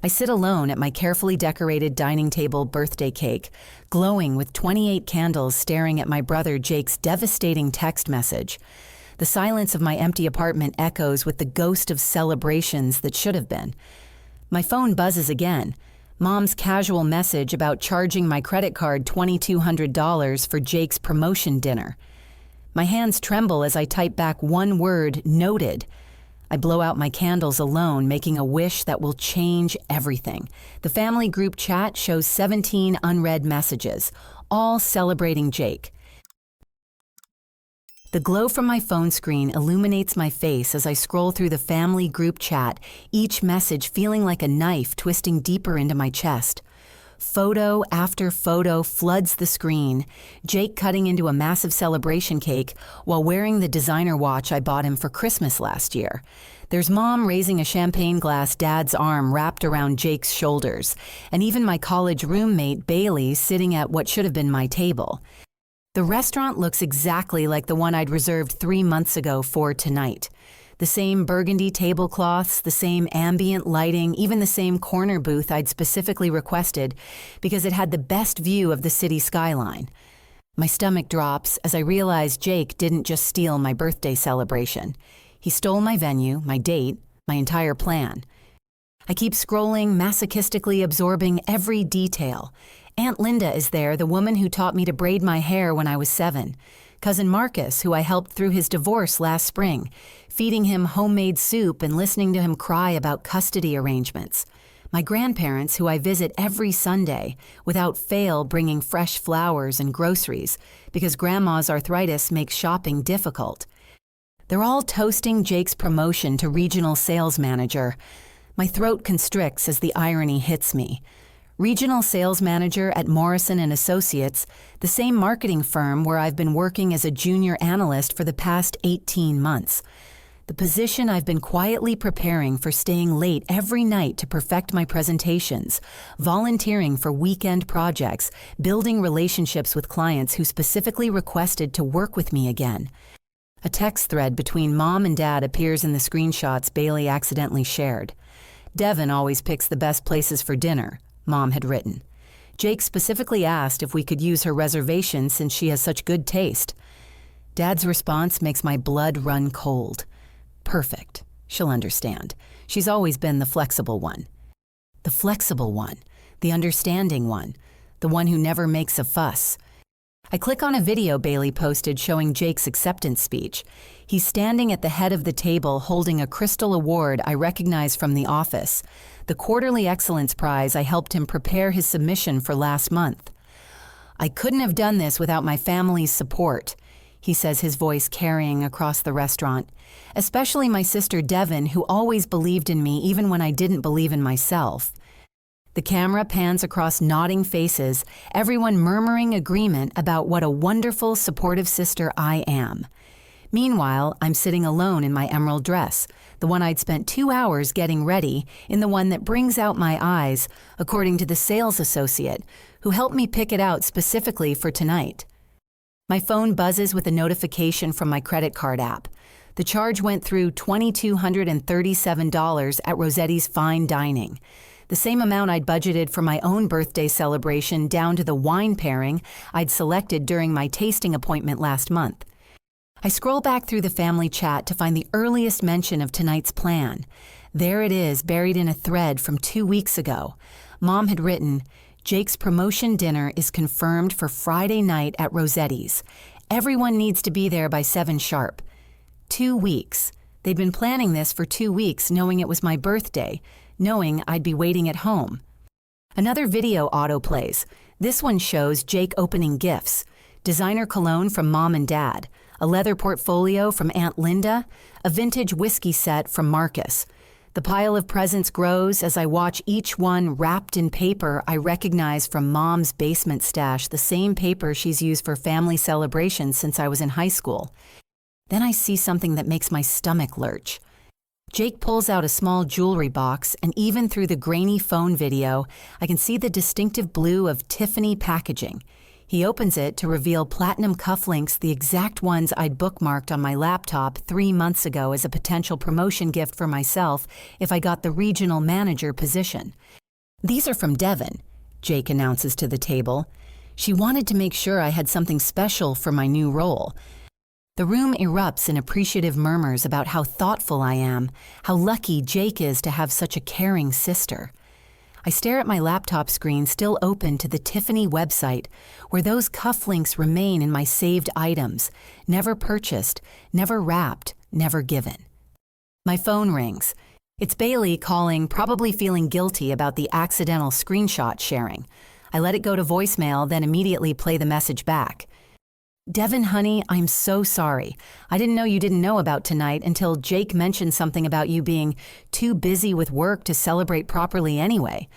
I sit alone at my carefully decorated dining table birthday cake, glowing with 28 candles staring at my brother Jake's devastating text message. The silence of my empty apartment echoes with the ghost of celebrations that should have been. My phone buzzes again. Mom's casual message about charging my credit card $2,200 for Jake's promotion dinner. My hands tremble as I type back one word, noted. I blow out my candles alone, making a wish that will change everything. The family group chat shows 17 unread messages, all celebrating Jake. The glow from my phone screen illuminates my face as I scroll through the family group chat, each message feeling like a knife twisting deeper into my chest. Photo after photo floods the screen, Jake cutting into a massive celebration cake while wearing the designer watch I bought him for Christmas last year. There's Mom raising a champagne glass, Dad's arm wrapped around Jake's shoulders, and even my college roommate Bailey sitting at what should have been my table. The restaurant looks exactly like the one I'd reserved 3 months ago for tonight. The same burgundy tablecloths, the same ambient lighting, even the same corner booth I'd specifically requested because it had the best view of the city skyline. My stomach drops as I realize Jake didn't just steal my birthday celebration. He stole my venue, my date, my entire plan. I keep scrolling, masochistically absorbing every detail. Aunt Linda is there, the woman who taught me to braid my hair when I was 7. Cousin Marcus, who I helped through his divorce last spring, feeding him homemade soup and listening to him cry about custody arrangements. My grandparents, who I visit every Sunday, without fail bringing fresh flowers and groceries, because Grandma's arthritis makes shopping difficult. They're all toasting Jake's promotion to regional sales manager. My throat constricts as the irony hits me. Regional sales manager at Morrison & Associates, the same marketing firm where I've been working as a junior analyst for the past 18 months. The position I've been quietly preparing for, staying late every night to perfect my presentations, volunteering for weekend projects, building relationships with clients who specifically requested to work with me again. A text thread between Mom and Dad appears in the screenshots Bailey accidentally shared. Devon always picks the best places for dinner, Mom had written. Jake specifically asked if we could use her reservation since she has such good taste. Dad's response makes my blood run cold. Perfect. She'll understand. She's always been the flexible one. The flexible one. The understanding one. The one who never makes a fuss. I click on a video Bailey posted showing Jake's acceptance speech. He's standing at the head of the table holding a crystal award I recognize from The Office, the quarterly excellence prize I helped him prepare his submission for last month. I couldn't have done this without my family's support, he says, his voice carrying across the restaurant, especially my sister Devon, who always believed in me even when I didn't believe in myself. The camera pans across nodding faces, everyone murmuring agreement about what a wonderful, supportive sister I am. Meanwhile, I'm sitting alone in my emerald dress, the one I'd spent 2 hours getting ready, in the one that brings out my eyes, according to the sales associate, who helped me pick it out specifically for tonight. My phone buzzes with a notification from my credit card app. The charge went through $2,237 at Rossetti's Fine Dining, the same amount I'd budgeted for my own birthday celebration down to the wine pairing I'd selected during my tasting appointment last month. I scroll back through the family chat to find the earliest mention of tonight's plan. There it is, buried in a thread from 2 weeks ago. Mom had written, "Jake's promotion dinner is confirmed for Friday night at Rossetti's. Everyone needs to be there by 7 sharp. 2 weeks. They'd been planning this for 2 weeks, knowing it was my birthday, knowing I'd be waiting at home." Another video autoplays. This one shows Jake opening gifts. Designer cologne from Mom and Dad, a leather portfolio from Aunt Linda, a vintage whiskey set from Marcus. The pile of presents grows as I watch each one wrapped in paper I recognize from Mom's basement stash, the same paper she's used for family celebrations since I was in high school. Then I see something that makes my stomach lurch. Jake pulls out a small jewelry box, and even through the grainy phone video, I can see the distinctive blue of Tiffany packaging. He opens it to reveal platinum cufflinks, the exact ones I'd bookmarked on my laptop 3 months ago as a potential promotion gift for myself if I got the regional manager position. "These are from Devon," Jake announces to the table. "She wanted to make sure I had something special for my new role." The room erupts in appreciative murmurs about how thoughtful I am, how lucky Jake is to have such a caring sister. I stare at my laptop screen still open to the Tiffany website, where those cufflinks remain in my saved items, never purchased, never wrapped, never given. My phone rings. It's Bailey calling, probably feeling guilty about the accidental screenshot sharing. I let it go to voicemail, then immediately play the message back. "Devon, honey, I'm so sorry. I didn't know you didn't know about tonight until Jake mentioned something about you being too busy with work to celebrate properly anyway.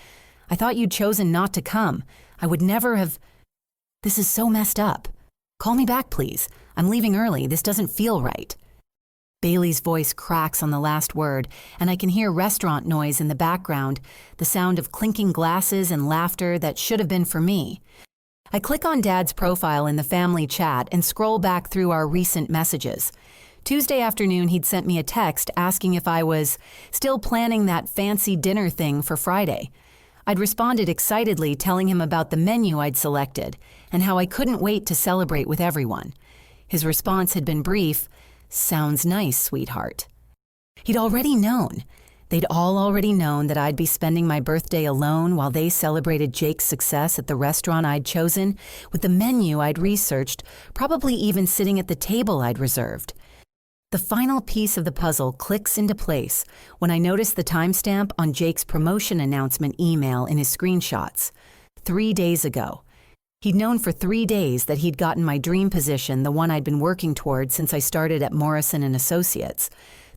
I thought you'd chosen not to come. I would never have... This is so messed up. Call me back, please. I'm leaving early. This doesn't feel right." Bailey's voice cracks on the last word, and I can hear restaurant noise in the background, the sound of clinking glasses and laughter that should have been for me. I click on Dad's profile in the family chat and scroll back through our recent messages. Tuesday afternoon, he'd sent me a text asking if I was still planning that fancy dinner thing for Friday. I'd responded excitedly, telling him about the menu I'd selected and how I couldn't wait to celebrate with everyone. His response had been brief, "Sounds nice, sweetheart." He'd already known. They'd all already known that I'd be spending my birthday alone while they celebrated Jake's success at the restaurant I'd chosen, with the menu I'd researched, probably even sitting at the table I'd reserved. The final piece of the puzzle clicks into place when I notice the timestamp on Jake's promotion announcement email in his screenshots. 3 days ago. He'd known for 3 days that he'd gotten my dream position, the one I'd been working toward since I started at Morrison & Associates.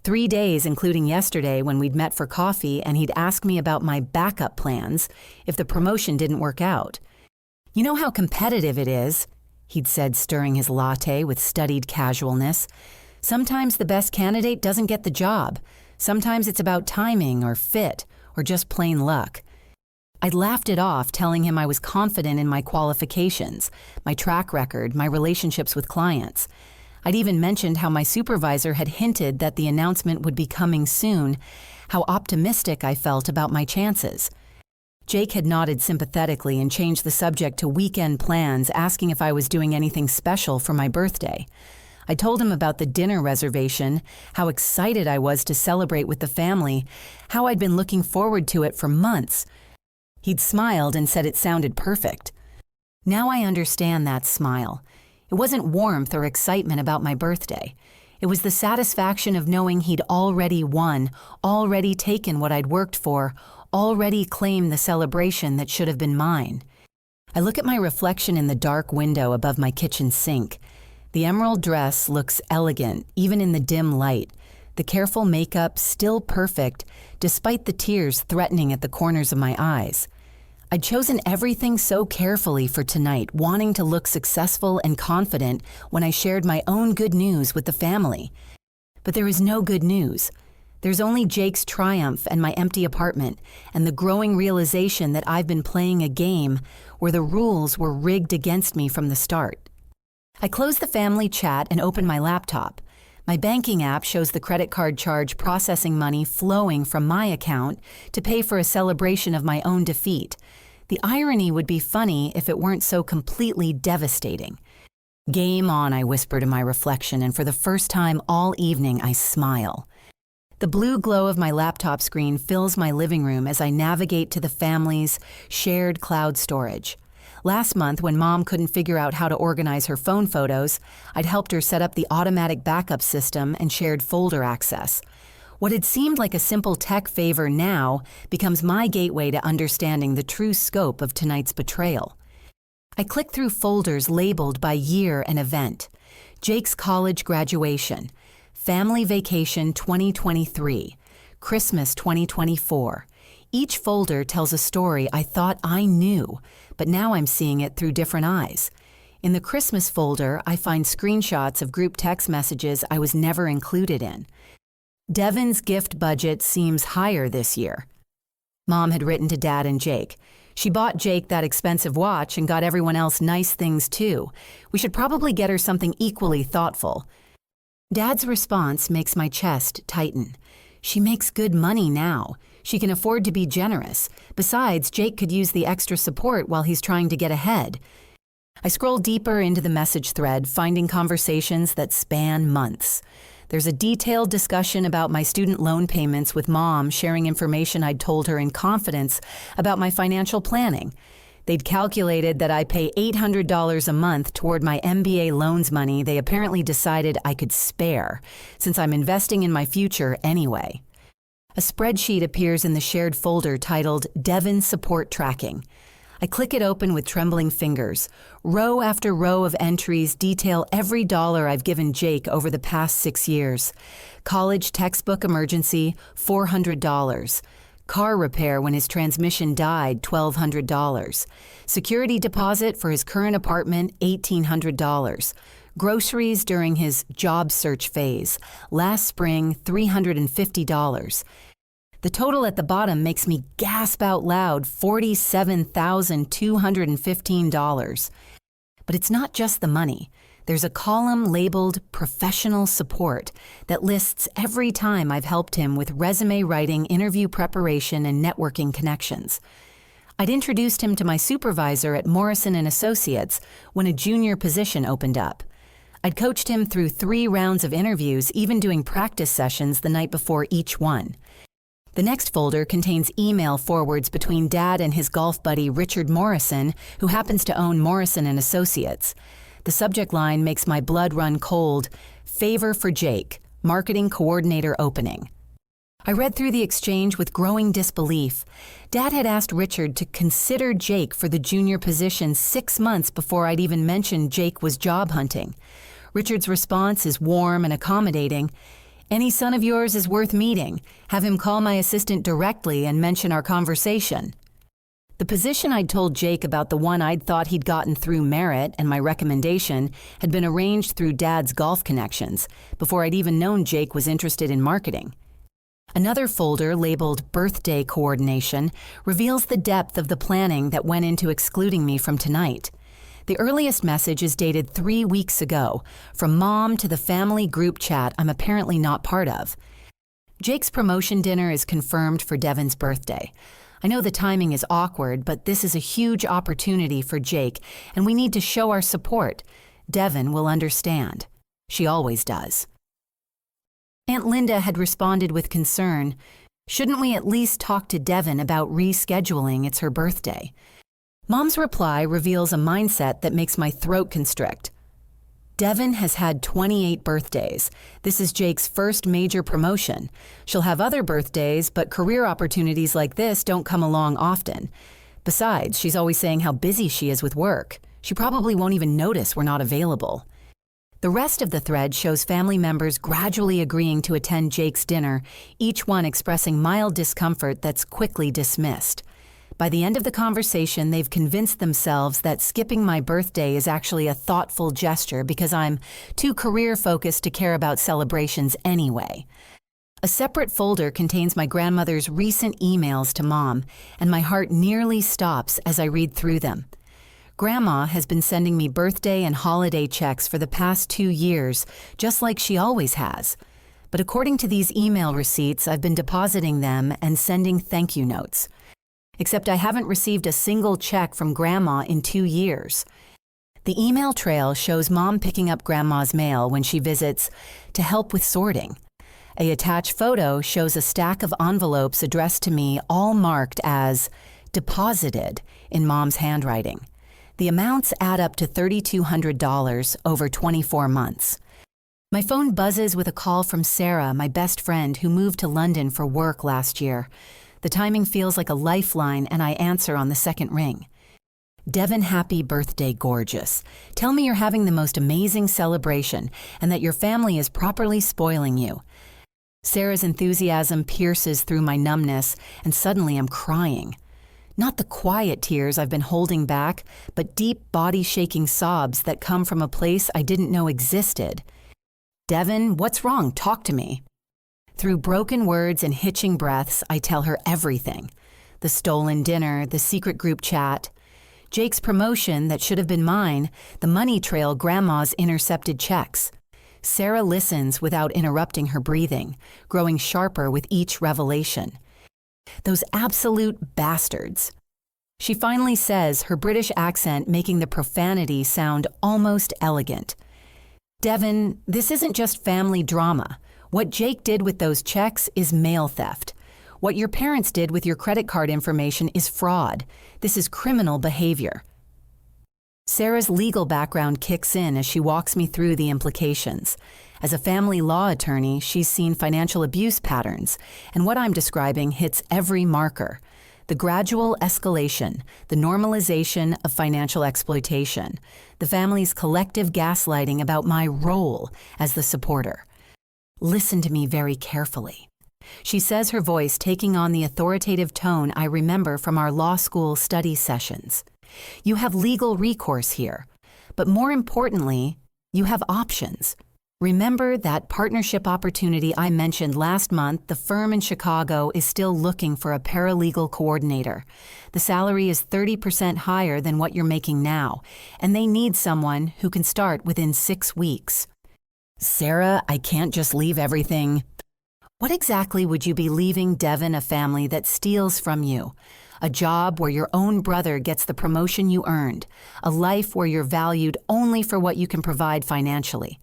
3 days, including yesterday when we'd met for coffee and he'd asked me about my backup plans if the promotion didn't work out. "You know how competitive it is," he'd said, stirring his latte with studied casualness. "Sometimes the best candidate doesn't get the job. Sometimes it's about timing or fit or just plain luck." I'd laughed it off, telling him I was confident in my qualifications, my track record, my relationships with clients. I'd even mentioned how my supervisor had hinted that the announcement would be coming soon, how optimistic I felt about my chances. Jake had nodded sympathetically and changed the subject to weekend plans, asking if I was doing anything special for my birthday. I told him about the dinner reservation, how excited I was to celebrate with the family, how I'd been looking forward to it for months. He'd smiled and said it sounded perfect. Now I understand that smile. It wasn't warmth or excitement about my birthday. It was the satisfaction of knowing he'd already won, already taken what I'd worked for, already claimed the celebration that should have been mine. I look at my reflection in the dark window above my kitchen sink. The emerald dress looks elegant, even in the dim light. The careful makeup still perfect, despite the tears threatening at the corners of my eyes. I'd chosen everything so carefully for tonight, wanting to look successful and confident when I shared my own good news with the family. But there is no good news. There's only Jake's triumph and my empty apartment, and the growing realization that I've been playing a game where the rules were rigged against me from the start. I close the family chat and open my laptop. My banking app shows the credit card charge processing money flowing from my account to pay for a celebration of my own defeat. The irony would be funny if it weren't so completely devastating. "Game on," I whisper to my reflection, and for the first time all evening I smile. The blue glow of my laptop screen fills my living room as I navigate to the family's shared cloud storage. Last month, when Mom couldn't figure out how to organize her phone photos, I'd helped her set up the automatic backup system and shared folder access. What had seemed like a simple tech favor now becomes my gateway to understanding the true scope of tonight's betrayal. I click through folders labeled by year and event. Jake's college graduation, family vacation 2023, Christmas 2024. Each folder tells a story I thought I knew, but now I'm seeing it through different eyes. In the Christmas folder, I find screenshots of group text messages I was never included in. Devon's gift budget seems higher this year. Mom had written to Dad and Jake. She bought Jake that expensive watch and got everyone else nice things too. We should probably get her something equally thoughtful. Dad's response makes my chest tighten. She makes good money now. She can afford to be generous. Besides, Jake could use the extra support while he's trying to get ahead. I scroll deeper into the message thread, finding conversations that span months. There's a detailed discussion about my student loan payments with Mom, sharing information I'd told her in confidence about my financial planning. They'd calculated that I pay $800 a month toward my MBA loans money they apparently decided I could spare, since I'm investing in my future anyway. A spreadsheet appears in the shared folder titled Devon Support Tracking. I click it open with trembling fingers. Row after row of entries detail every dollar I've given Jake over the past 6 years. College textbook emergency, $400. Car repair when his transmission died, $1,200. Security deposit for his current apartment, $1,800. Groceries during his job search phase. Last spring, $350. The total at the bottom makes me gasp out loud, $47,215. But it's not just the money. There's a column labeled Professional Support that lists every time I've helped him with resume writing, interview preparation, and networking connections. I'd introduced him to my supervisor at Morrison & Associates when a junior position opened up. I'd coached him through 3 rounds of interviews, even doing practice sessions the night before each one. The next folder contains email forwards between Dad and his golf buddy Richard Morrison, who happens to own Morrison & Associates. The subject line makes my blood run cold. Favor for Jake, marketing coordinator opening. I read through the exchange with growing disbelief. Dad had asked Richard to consider Jake for the junior position 6 months before I'd even mentioned Jake was job hunting. Richard's response is warm and accommodating. Any son of yours is worth meeting. Have him call my assistant directly and mention our conversation. The position I'd told Jake about, the one I'd thought he'd gotten through merit and my recommendation, had been arranged through Dad's golf connections, before I'd even known Jake was interested in marketing. Another folder labeled Birthday Coordination reveals the depth of the planning that went into excluding me from tonight. The earliest message is dated 3 weeks ago, from Mom to the family group chat I'm apparently not part of. Jake's promotion dinner is confirmed for Devon's birthday. I know the timing is awkward, but this is a huge opportunity for Jake, and we need to show our support. Devon will understand. She always does. Aunt Linda had responded with concern. Shouldn't we at least talk to Devon about rescheduling? It's her birthday. Mom's reply reveals a mindset that makes my throat constrict. Devon has had 28 birthdays. This is Jake's first major promotion. She'll have other birthdays, but career opportunities like this don't come along often. Besides, she's always saying how busy she is with work. She probably won't even notice we're not available. The rest of the thread shows family members gradually agreeing to attend Jake's dinner, each one expressing mild discomfort that's quickly dismissed. By the end of the conversation, they've convinced themselves that skipping my birthday is actually a thoughtful gesture because I'm too career-focused to care about celebrations anyway. A separate folder contains my grandmother's recent emails to Mom, and my heart nearly stops as I read through them. Grandma has been sending me birthday and holiday checks for the past 2 years, just like she always has. But according to these email receipts, I've been depositing them and sending thank you notes. Except I haven't received a single check from Grandma in 2 years. The email trail shows Mom picking up Grandma's mail when she visits to help with sorting. A attached photo shows a stack of envelopes addressed to me, all marked as deposited in Mom's handwriting. The amounts add up to $3,200 over 24 months. My phone buzzes with a call from Sarah, my best friend who moved to London for work last year. The timing feels like a lifeline, and I answer on the second ring. Devon, happy birthday, gorgeous. Tell me you're having the most amazing celebration and that your family is properly spoiling you. Sarah's enthusiasm pierces through my numbness, and suddenly I'm crying. Not the quiet tears I've been holding back, but deep body-shaking sobs that come from a place I didn't know existed. Devon, what's wrong? Talk to me. Through broken words and hitching breaths, I tell her everything. The The stolen dinner, the secret group chat. Jake's promotion that should have been mine, the money trail Grandma's intercepted checks. Sarah listens without interrupting her breathing, growing sharper with each revelation. Those absolute bastards. She finally says, her British accent making the profanity sound almost elegant. Devon, this isn't just family drama. What Jake did with those checks is mail theft. What your parents did with your credit card information is fraud. This is criminal behavior. Sarah's legal background kicks in as she walks me through the implications. As a family law attorney, she's seen financial abuse patterns, and what I'm describing hits every marker. The gradual escalation, the normalization of financial exploitation, the family's collective gaslighting about my role as the supporter. Listen to me very carefully. She says, her voice taking on the authoritative tone I remember from our law school study sessions. You have legal recourse here, but more importantly, you have options. Remember that partnership opportunity I mentioned last month? The firm in Chicago is still looking for a paralegal coordinator. The salary is 30% higher than what you're making now, and they need someone who can start within 6 weeks. Sarah, I can't just leave everything. What exactly would you be leaving Devon, a family that steals from you? A job where your own brother gets the promotion you earned, a life where you're valued only for what you can provide financially.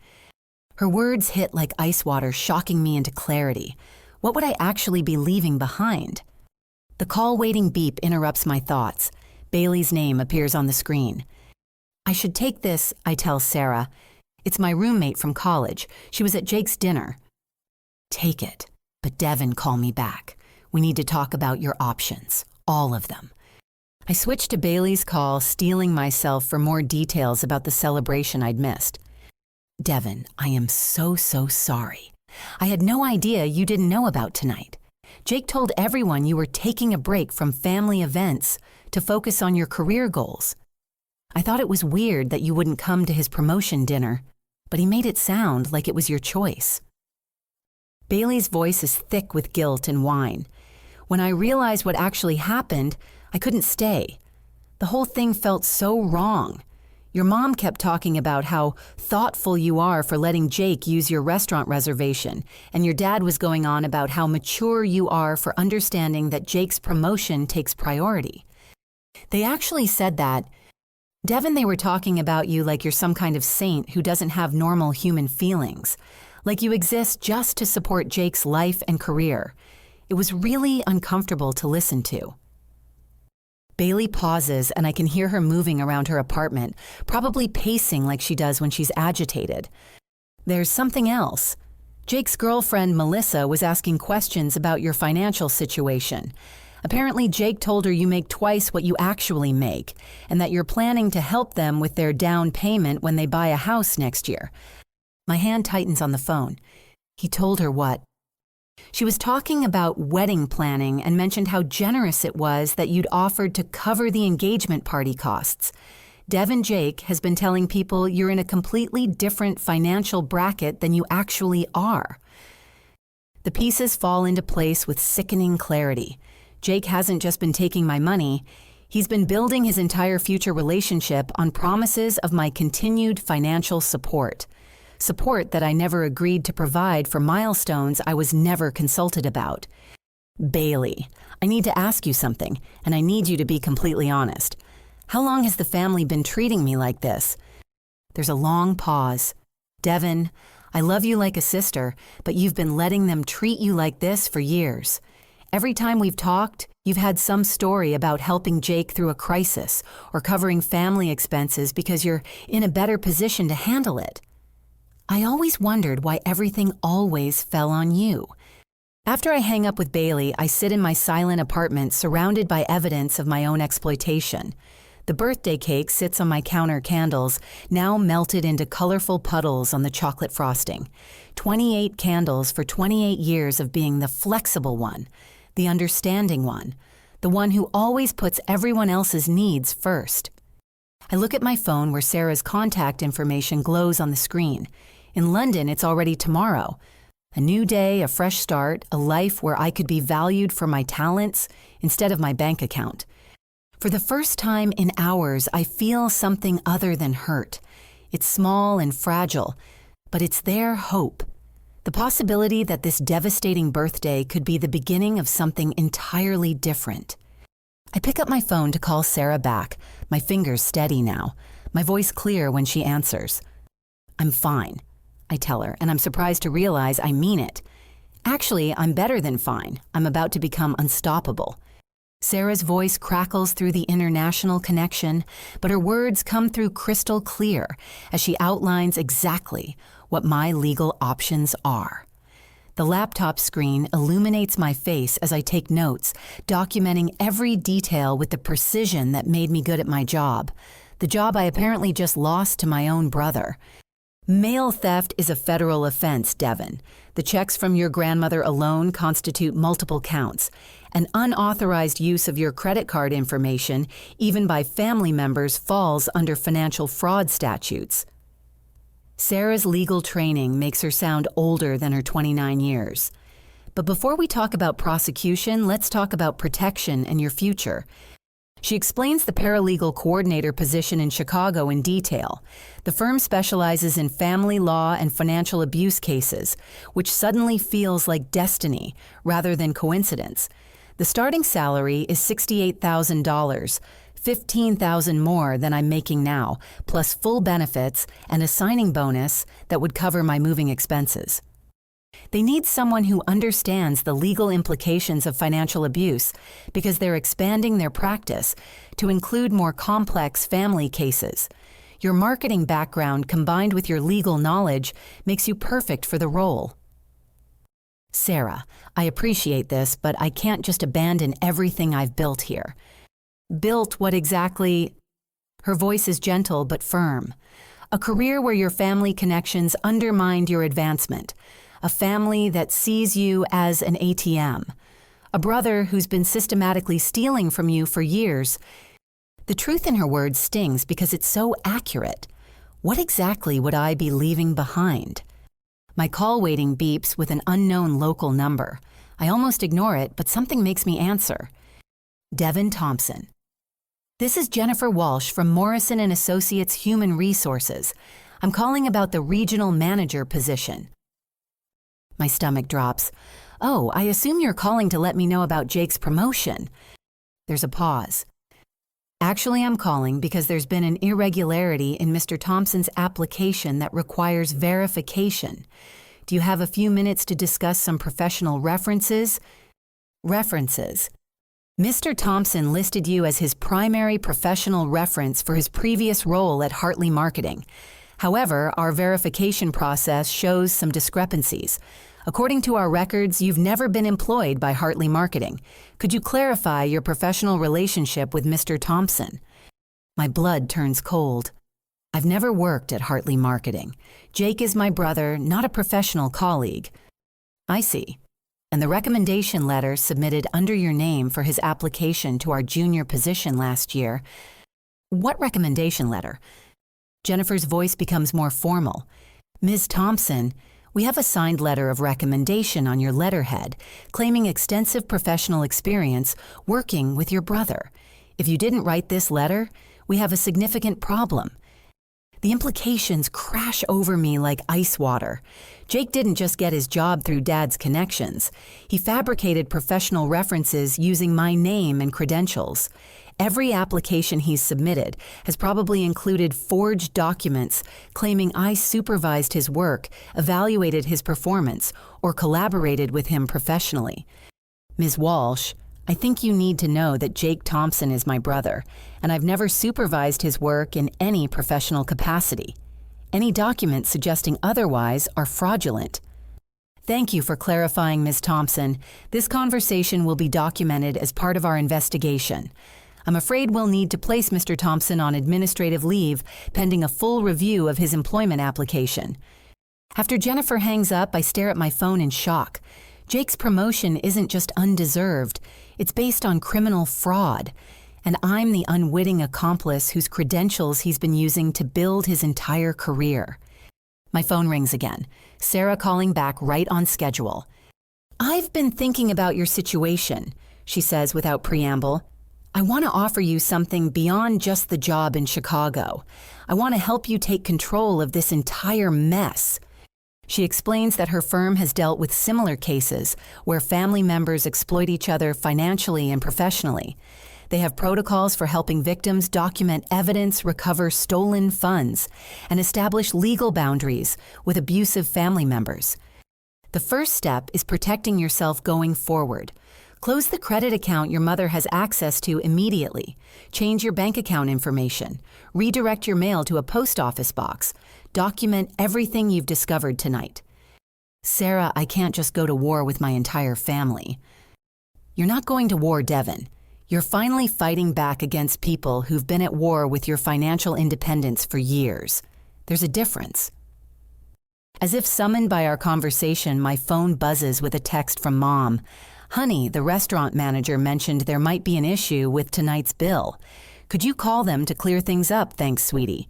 Her words hit like ice water, shocking me into clarity. What would I actually be leaving behind? The call waiting beep interrupts my thoughts. Bailey's name appears on the screen. I should take this, I tell Sarah. It's my roommate from college. She was at Jake's dinner. Take it, but Devon, call me back. We need to talk about your options, all of them. I switched to Bailey's call, steeling myself for more details about the celebration I'd missed. Devon, I am so sorry. I had no idea you didn't know about tonight. Jake told everyone you were taking a break from family events to focus on your career goals. I thought it was weird that you wouldn't come to his promotion dinner, but he made it sound like it was your choice. Bailey's voice is thick with guilt and whine. When I realized what actually happened, I couldn't stay. The whole thing felt so wrong. Your mom kept talking about how thoughtful you are for letting Jake use your restaurant reservation, and your dad was going on about how mature you are for understanding that Jake's promotion takes priority. They actually said that. Devon, they were talking about you like you're some kind of saint who doesn't have normal human feelings, like you exist just to support Jake's life and career. It was really uncomfortable to listen to. Bailey pauses, and I can hear her moving around her apartment, probably pacing like she does when she's agitated. There's something else. Jake's girlfriend, Melissa, was asking questions about your financial situation. Apparently, Jake told her you make twice what you actually make, and that you're planning to help them with their down payment when they buy a house next year. My hand tightens on the phone. He told her what? She was talking about wedding planning and mentioned how generous it was that you'd offered to cover the engagement party costs. Devon Jake has been telling people you're in a completely different financial bracket than you actually are. The pieces fall into place with sickening clarity. Jake hasn't just been taking my money. He's been building his entire future relationship on promises of my continued financial support. Support that I never agreed to provide for milestones I was never consulted about. Bailey, I need to ask you something, and I need you to be completely honest. How long has the family been treating me like this? There's a long pause. Devon, I love you like a sister, but you've been letting them treat you like this for years. Every time we've talked, you've had some story about helping Jake through a crisis or covering family expenses because you're in a better position to handle it. I always wondered why everything always fell on you. After I hang up with Bailey, I sit in my silent apartment surrounded by evidence of my own exploitation. The birthday cake sits on my counter candles, now melted into colorful puddles on the chocolate frosting. 28 candles for 28 years of being the flexible one, the understanding one, the one who always puts everyone else's needs first. I look at my phone where Sarah's contact information glows on the screen. In London, it's already tomorrow. A new day, a fresh start, a life where I could be valued for my talents instead of my bank account. For the first time in hours, I feel something other than hurt. It's small and fragile, but it's their hope. The possibility that this devastating birthday could be the beginning of something entirely different. I pick up my phone to call Sarah back, my fingers steady now, my voice clear when she answers. "I'm fine," I tell her, and I'm surprised to realize I mean it. Actually, I'm better than fine. I'm about to become unstoppable. Sarah's voice crackles through the international connection, but her words come through crystal clear as she outlines exactly what my legal options are. The laptop screen illuminates my face as I take notes, documenting every detail with the precision that made me good at my job, the job I apparently just lost to my own brother. Mail theft is a federal offense, Devon. The checks from your grandmother alone constitute multiple counts. An unauthorized use of your credit card information, even by family members, falls under financial fraud statutes. Sarah's legal training makes her sound older than her 29 years. But before we talk about prosecution, let's talk about protection and your future. She explains the paralegal coordinator position in Chicago in detail. The firm specializes in family law and financial abuse cases, which suddenly feels like destiny rather than coincidence. The starting salary is $68,000, $15,000 more than I'm making now, plus full benefits and a signing bonus that would cover my moving expenses. They need someone who understands the legal implications of financial abuse because they're expanding their practice to include more complex family cases. Your marketing background combined with your legal knowledge makes you perfect for the role. Sarah, I appreciate this, but I can't just abandon everything I've built here. Built what exactly? Her voice is gentle but firm. A career where your family connections undermined your advancement. A family that sees you as an ATM. A brother who's been systematically stealing from you for years. The truth in her words stings because it's so accurate. What exactly would I be leaving behind? My call waiting beeps with an unknown local number. I almost ignore it, but something makes me answer. Devon Thompson. This is Jennifer Walsh from Morrison & Associates Human Resources. I'm calling about the regional manager position. My stomach drops. Oh, I assume you're calling to let me know about Jake's promotion. There's a pause. Actually, I'm calling because there's been an irregularity in Mr. Thompson's application that requires verification. Do you have a few minutes to discuss some professional references? References. Mr. Thompson listed you as his primary professional reference for his previous role at Hartley Marketing. However, our verification process shows some discrepancies. According to our records, you've never been employed by Hartley Marketing. Could you clarify your professional relationship with Mr. Thompson? My blood turns cold. I've never worked at Hartley Marketing. Jake is my brother, not a professional colleague. I see. And the recommendation letter submitted under your name for his application to our junior position last year. What recommendation letter? Jennifer's voice becomes more formal. Ms. Thompson, we have a signed letter of recommendation on your letterhead, claiming extensive professional experience working with your brother. If you didn't write this letter, we have a significant problem. The implications crash over me like ice water. Jake didn't just get his job through Dad's connections. He fabricated professional references using my name and credentials. Every application he's submitted has probably included forged documents claiming I supervised his work, evaluated his performance, or collaborated with him professionally. Ms. Walsh, I think you need to know that Jake Thompson is my brother, and I've never supervised his work in any professional capacity. Any documents suggesting otherwise are fraudulent. Thank you for clarifying, Ms. Thompson. This conversation will be documented as part of our investigation. I'm afraid we'll need to place Mr. Thompson on administrative leave pending a full review of his employment application. After Jennifer hangs up, I stare at my phone in shock. Jake's promotion isn't just undeserved, it's based on criminal fraud. And I'm the unwitting accomplice whose credentials he's been using to build his entire career. My phone rings again. Sarah calling back right on schedule. "I've been thinking about your situation," she says without preamble. "I want to offer you something beyond just the job in Chicago. I want to help you take control of this entire mess." She explains that her firm has dealt with similar cases where family members exploit each other financially and professionally. They have protocols for helping victims document evidence, recover stolen funds, and establish legal boundaries with abusive family members. The first step is protecting yourself going forward. Close the credit account your mother has access to immediately. Change your bank account information. Redirect your mail to a post office box. Document everything you've discovered tonight. "Sarah, I can't just go to war with my entire family." You're not going to war, Devon. You're finally fighting back against people who've been at war with your financial independence for years. There's a difference. As if summoned by our conversation, my phone buzzes with a text from Mom. "Honey, the restaurant manager mentioned there might be an issue with tonight's bill. Could you call them to clear things up? Thanks, sweetie."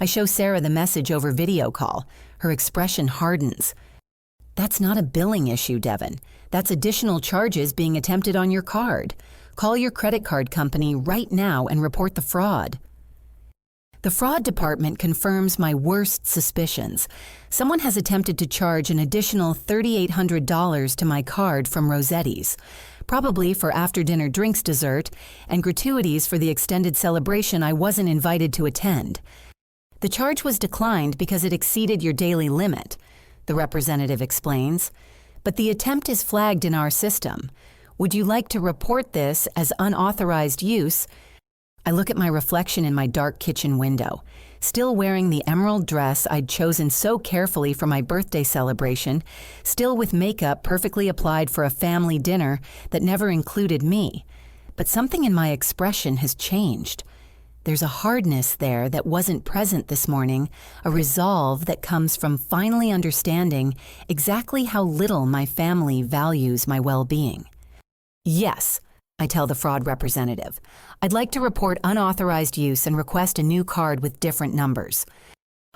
I show Sarah the message over video call. Her expression hardens. "That's not a billing issue, Devon. That's additional charges being attempted on your card. Call your credit card company right now and report the fraud." The fraud department confirms my worst suspicions. Someone has attempted to charge an additional $3,800 to my card from Rossetti's, probably for after-dinner drinks dessert and gratuities for the extended celebration I wasn't invited to attend. "The charge was declined because it exceeded your daily limit," the representative explains, "but the attempt is flagged in our system. Would you like to report this as unauthorized use?" I look at my reflection in my dark kitchen window, still wearing the emerald dress I'd chosen so carefully for my birthday celebration, still with makeup perfectly applied for a family dinner that never included me. But something in my expression has changed. There's a hardness there that wasn't present this morning, a resolve that comes from finally understanding exactly how little my family values my well-being. "Yes," I tell the fraud representative. "I'd like to report unauthorized use and request a new card with different numbers."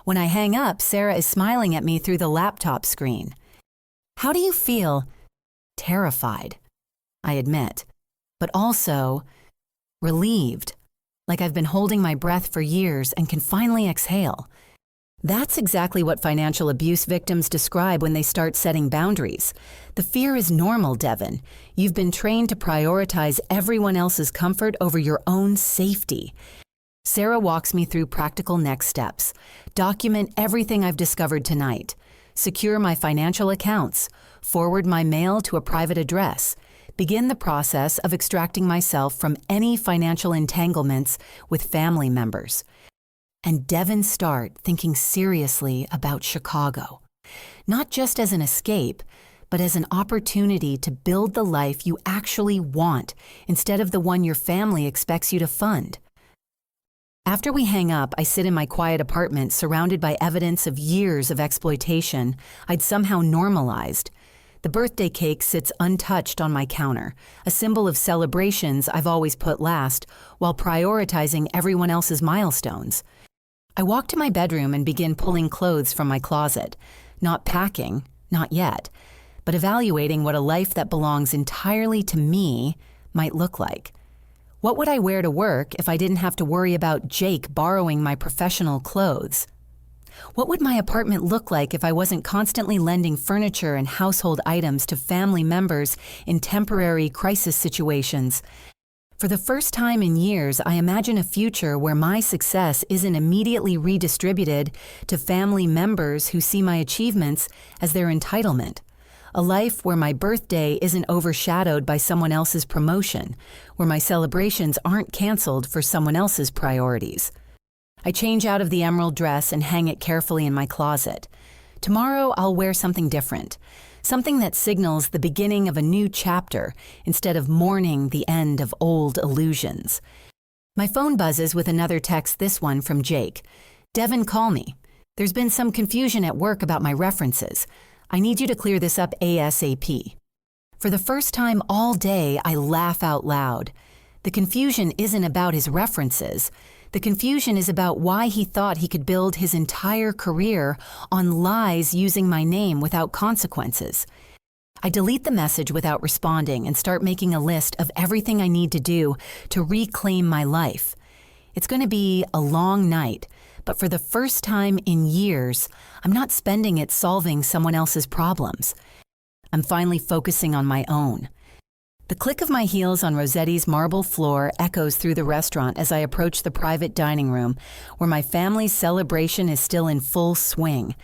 When I hang up, Sarah is smiling at me through the laptop screen. "How do you feel?" "Terrified," I admit, but also relieved, like I've been holding my breath for years and can finally exhale. That's exactly what financial abuse victims describe when they start setting boundaries. The fear is normal, Devon. You've been trained to prioritize everyone else's comfort over your own safety. Sarah walks me through practical next steps. Document everything I've discovered tonight. Secure my financial accounts. Forward my mail to a private address. Begin the process of extracting myself from any financial entanglements with family members. And Devon start thinking seriously about Chicago, not just as an escape, but as an opportunity to build the life you actually want instead of the one your family expects you to fund. After we hang up, I sit in my quiet apartment surrounded by evidence of years of exploitation I'd somehow normalized. The birthday cake sits untouched on my counter, a symbol of celebrations I've always put last while prioritizing everyone else's milestones. I walk to my bedroom and begin pulling clothes from my closet, not packing, not yet, but evaluating what a life that belongs entirely to me might look like. What would I wear to work if I didn't have to worry about Jake borrowing my professional clothes? What would my apartment look like if I wasn't constantly lending furniture and household items to family members in temporary crisis situations? For the first time in years, I imagine a future where my success isn't immediately redistributed to family members who see my achievements as their entitlement. A life where my birthday isn't overshadowed by someone else's promotion, where my celebrations aren't canceled for someone else's priorities. I change out of the emerald dress and hang it carefully in my closet. Tomorrow, I'll wear something different. Something that signals the beginning of a new chapter instead of mourning the end of old illusions. My phone buzzes with another text, this one from Jake. "Devon, call me. There's been some confusion at work about my references. I need you to clear this up ASAP." For the first time all day, I laugh out loud. The confusion isn't about his references. The confusion is about why he thought he could build his entire career on lies using my name without consequences. I delete the message without responding and start making a list of everything I need to do to reclaim my life. It's going to be a long night, but for the first time in years, I'm not spending it solving someone else's problems. I'm finally focusing on my own. The click of my heels on Rossetti's marble floor echoes through the restaurant as I approach the private dining room, where my family's celebration is still in full swing.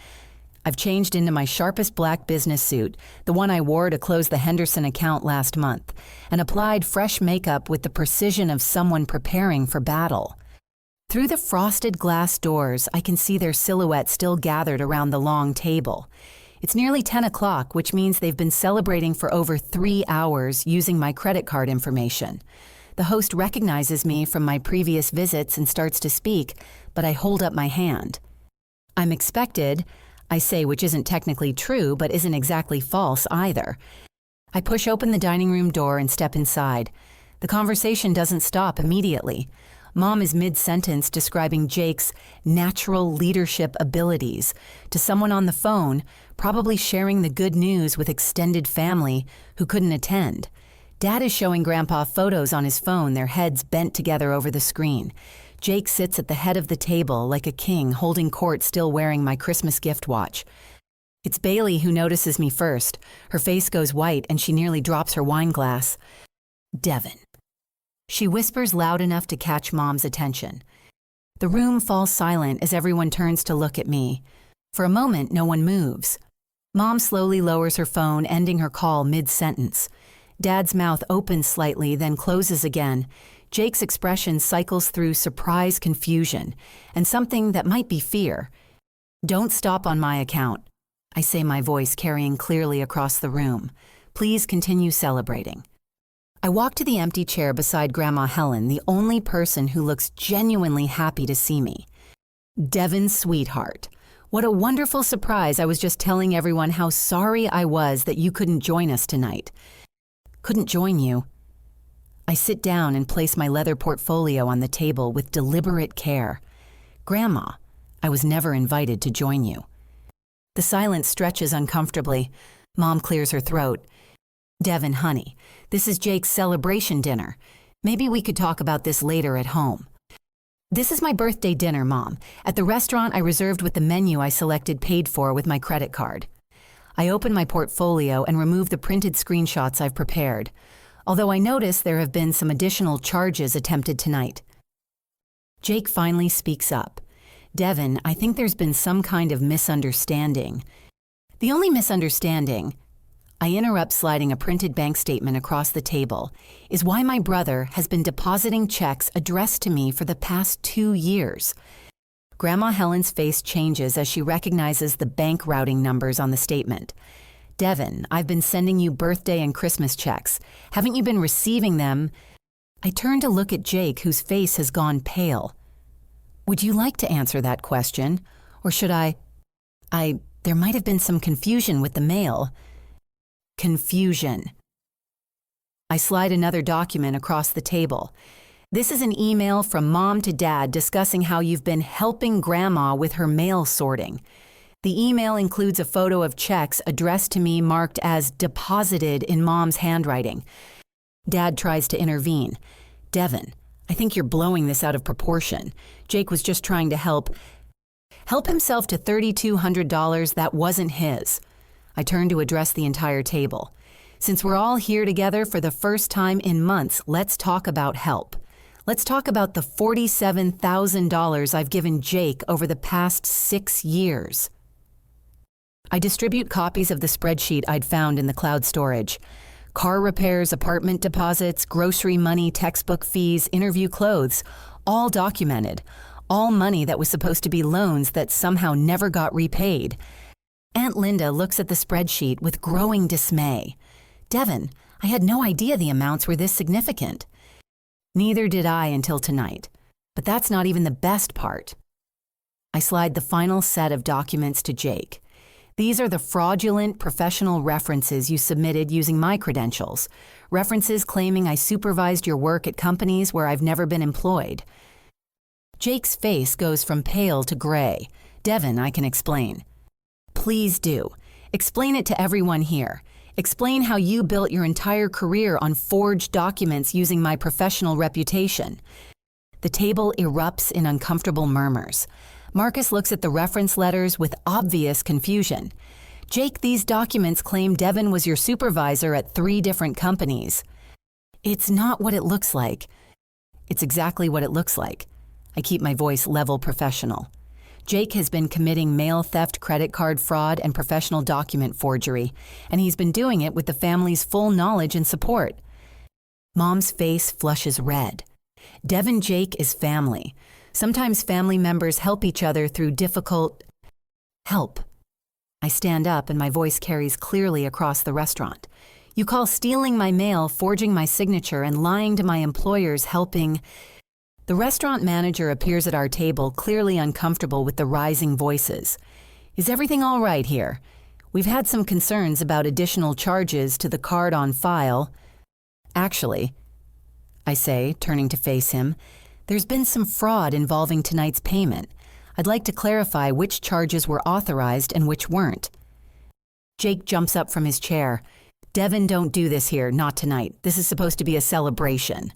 I've changed into my sharpest black business suit, the one I wore to close the Henderson account last month, and applied fresh makeup with the precision of someone preparing for battle. Through the frosted glass doors, I can see their silhouettes still gathered around the long table. It's nearly 10 o'clock, which means they've been celebrating for over 3 hours using my credit card information. The host recognizes me from my previous visits and starts to speak, but I hold up my hand. I'm expected, I say, which isn't technically true, but isn't exactly false either. I push open the dining room door and step inside. The conversation doesn't stop immediately. Mom is mid-sentence describing Jake's natural leadership abilities to someone on the phone, probably sharing the good news with extended family who couldn't attend. Dad is showing Grandpa photos on his phone, their heads bent together over the screen. Jake sits at the head of the table like a king, holding court, still wearing my Christmas gift watch. It's Bailey who notices me first. Her face goes white and she nearly drops her wine glass. Devon. She whispers loud enough to catch Mom's attention. The room falls silent as everyone turns to look at me. For a moment, no one moves. Mom slowly lowers her phone, ending her call mid-sentence. Dad's mouth opens slightly, then closes again. Jake's expression cycles through surprise, confusion, and something that might be fear. Don't stop on my account, I say, my voice carrying clearly across the room. Please continue celebrating. I walk to the empty chair beside Grandma Helen, the only person who looks genuinely happy to see me. Devon, sweetheart. What a wonderful surprise. I was just telling everyone how sorry I was that you couldn't join us tonight. Couldn't join you. I sit down and place my leather portfolio on the table with deliberate care. Grandma, I was never invited to join you. The silence stretches uncomfortably. Mom clears her throat. Devon, honey, this is Jake's celebration dinner. Maybe we could talk about this later at home. This is my birthday dinner, Mom, at the restaurant I reserved with the menu I selected paid for with my credit card. I open my portfolio and remove the printed screenshots I've prepared, although I notice there have been some additional charges attempted tonight. Jake finally speaks up. Devon, I think there's been some kind of misunderstanding. The only misunderstanding, I interrupt, sliding a printed bank statement across the table, is why my brother has been depositing checks addressed to me for the past 2 years. Grandma Helen's face changes as she recognizes the bank routing numbers on the statement. Devon, I've been sending you birthday and Christmas checks. Haven't you been receiving them? I turn to look at Jake, whose face has gone pale. Would you like to answer that question? Or should I? There might have been some confusion with the mail. Confusion. I slide another document across the table. This is an email from Mom to Dad discussing how you've been helping Grandma with her mail sorting. The email includes a photo of checks addressed to me marked as deposited in Mom's handwriting. Dad tries to intervene. Devon, I think you're blowing this out of proportion. Jake was just trying to help himself to $3,200 that wasn't his. I turn to address the entire table. Since we're all here together for the first time in months, let's talk about help. Let's talk about the $47,000 I've given Jake over the past 6 years. I distribute copies of the spreadsheet I'd found in the cloud storage. Car repairs, apartment deposits, grocery money, textbook fees, interview clothes, all documented. All money that was supposed to be loans that somehow never got repaid. Aunt Linda looks at the spreadsheet with growing dismay. Devon, I had no idea the amounts were this significant. Neither did I until tonight. But that's not even the best part. I slide the final set of documents to Jake. These are the fraudulent professional references you submitted using my credentials. References claiming I supervised your work at companies where I've never been employed. Jake's face goes from pale to gray. Devon, I can explain. Please do. Explain it to everyone here. Explain how you built your entire career on forged documents using my professional reputation. The table erupts in uncomfortable murmurs. Marcus looks at the reference letters with obvious confusion. Jake, these documents claim Devon was your supervisor at 3 different companies. It's not what it looks like. It's exactly what it looks like. I keep my voice level professional. Jake has been committing mail theft, credit card fraud, and professional document forgery, and he's been doing it with the family's full knowledge and support. Mom's face flushes red. Devon Jake is family. Sometimes family members help each other through difficult help. I stand up and my voice carries clearly across the restaurant. You call stealing my mail, forging my signature, and lying to my employers helping. The restaurant manager appears at our table, clearly uncomfortable with the rising voices. Is everything all right here? We've had some concerns about additional charges to the card on file. Actually, I say, turning to face him, there's been some fraud involving tonight's payment. I'd like to clarify which charges were authorized and which weren't. Jake jumps up from his chair. Devon, don't do this here, not tonight. This is supposed to be a celebration.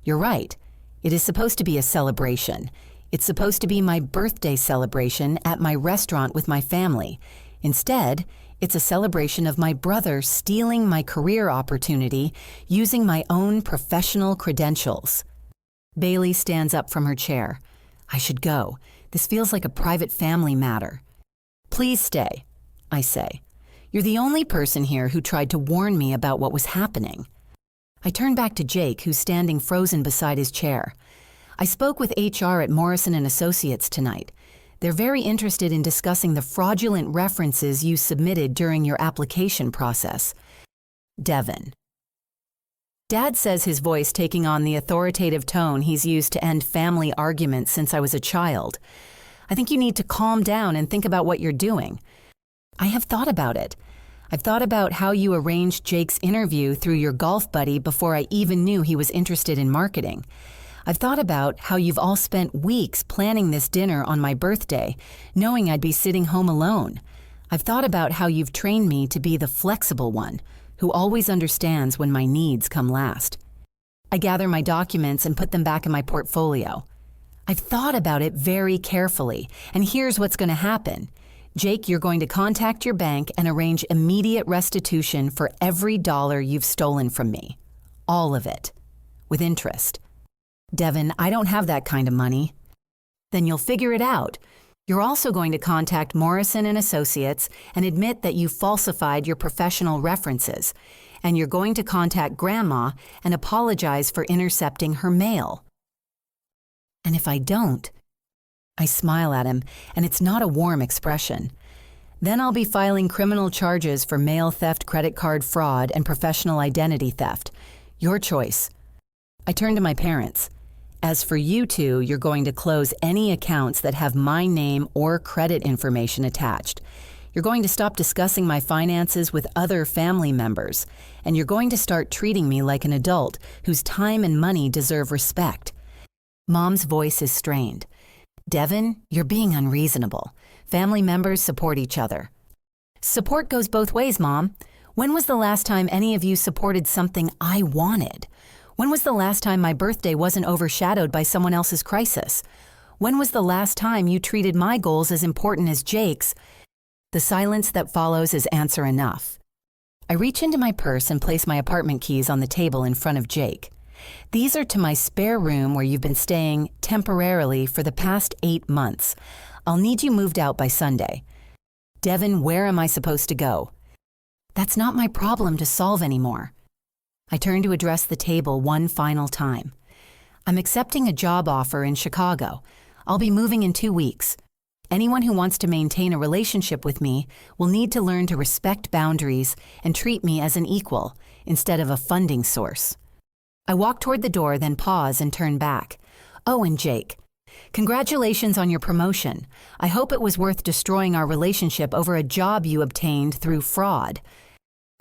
You're right. It is supposed to be a celebration. It's supposed to be my birthday celebration at my restaurant with my family. Instead, it's a celebration of my brother stealing my career opportunity using my own professional credentials. Bailey stands up from her chair. I should go. This feels like a private family matter. Please stay, I say. You're the only person here who tried to warn me about what was happening. I turn back to Jake, who's standing frozen beside his chair. I spoke with HR at Morrison & Associates tonight. They're very interested in discussing the fraudulent references you submitted during your application process. Devon. Dad says, his voice taking on the authoritative tone he's used to end family arguments since I was a child. I think you need to calm down and think about what you're doing. I have thought about it. I've thought about how you arranged Jake's interview through your golf buddy before I even knew he was interested in marketing. I've thought about how you've all spent weeks planning this dinner on my birthday, knowing I'd be sitting home alone. I've thought about how you've trained me to be the flexible one, who always understands when my needs come last. I gather my documents and put them back in my portfolio. I've thought about it very carefully, and here's what's going to happen. Jake, you're going to contact your bank and arrange immediate restitution for every dollar you've stolen from me. All of it. With interest. Devon, I don't have that kind of money. Then you'll figure it out. You're also going to contact Morrison & Associates and admit that you falsified your professional references. And you're going to contact Grandma and apologize for intercepting her mail. And if I don't, I smile at him, and it's not a warm expression. Then I'll be filing criminal charges for mail theft, credit card fraud, and professional identity theft. Your choice. I turn to my parents. As for you two, you're going to close any accounts that have my name or credit information attached. You're going to stop discussing my finances with other family members, and you're going to start treating me like an adult whose time and money deserve respect. Mom's voice is strained. Devon, you're being unreasonable. Family members support each other. Support goes both ways, Mom. When was the last time any of you supported something I wanted? When was the last time my birthday wasn't overshadowed by someone else's crisis? When was the last time you treated my goals as important as Jake's? The silence that follows is answer enough. I reach into my purse and place my apartment keys on the table in front of Jake. These are to my spare room where you've been staying temporarily for the past 8 months. I'll need you moved out by Sunday. Devon, where am I supposed to go? That's not my problem to solve anymore. I turn to address the table one final time. I'm accepting a job offer in Chicago. I'll be moving in 2 weeks. Anyone who wants to maintain a relationship with me will need to learn to respect boundaries and treat me as an equal instead of a funding source. I walk toward the door, then pause and turn back. Oh, and Jake, Congratulations on your promotion. I hope it was worth destroying our relationship over a job you obtained through fraud.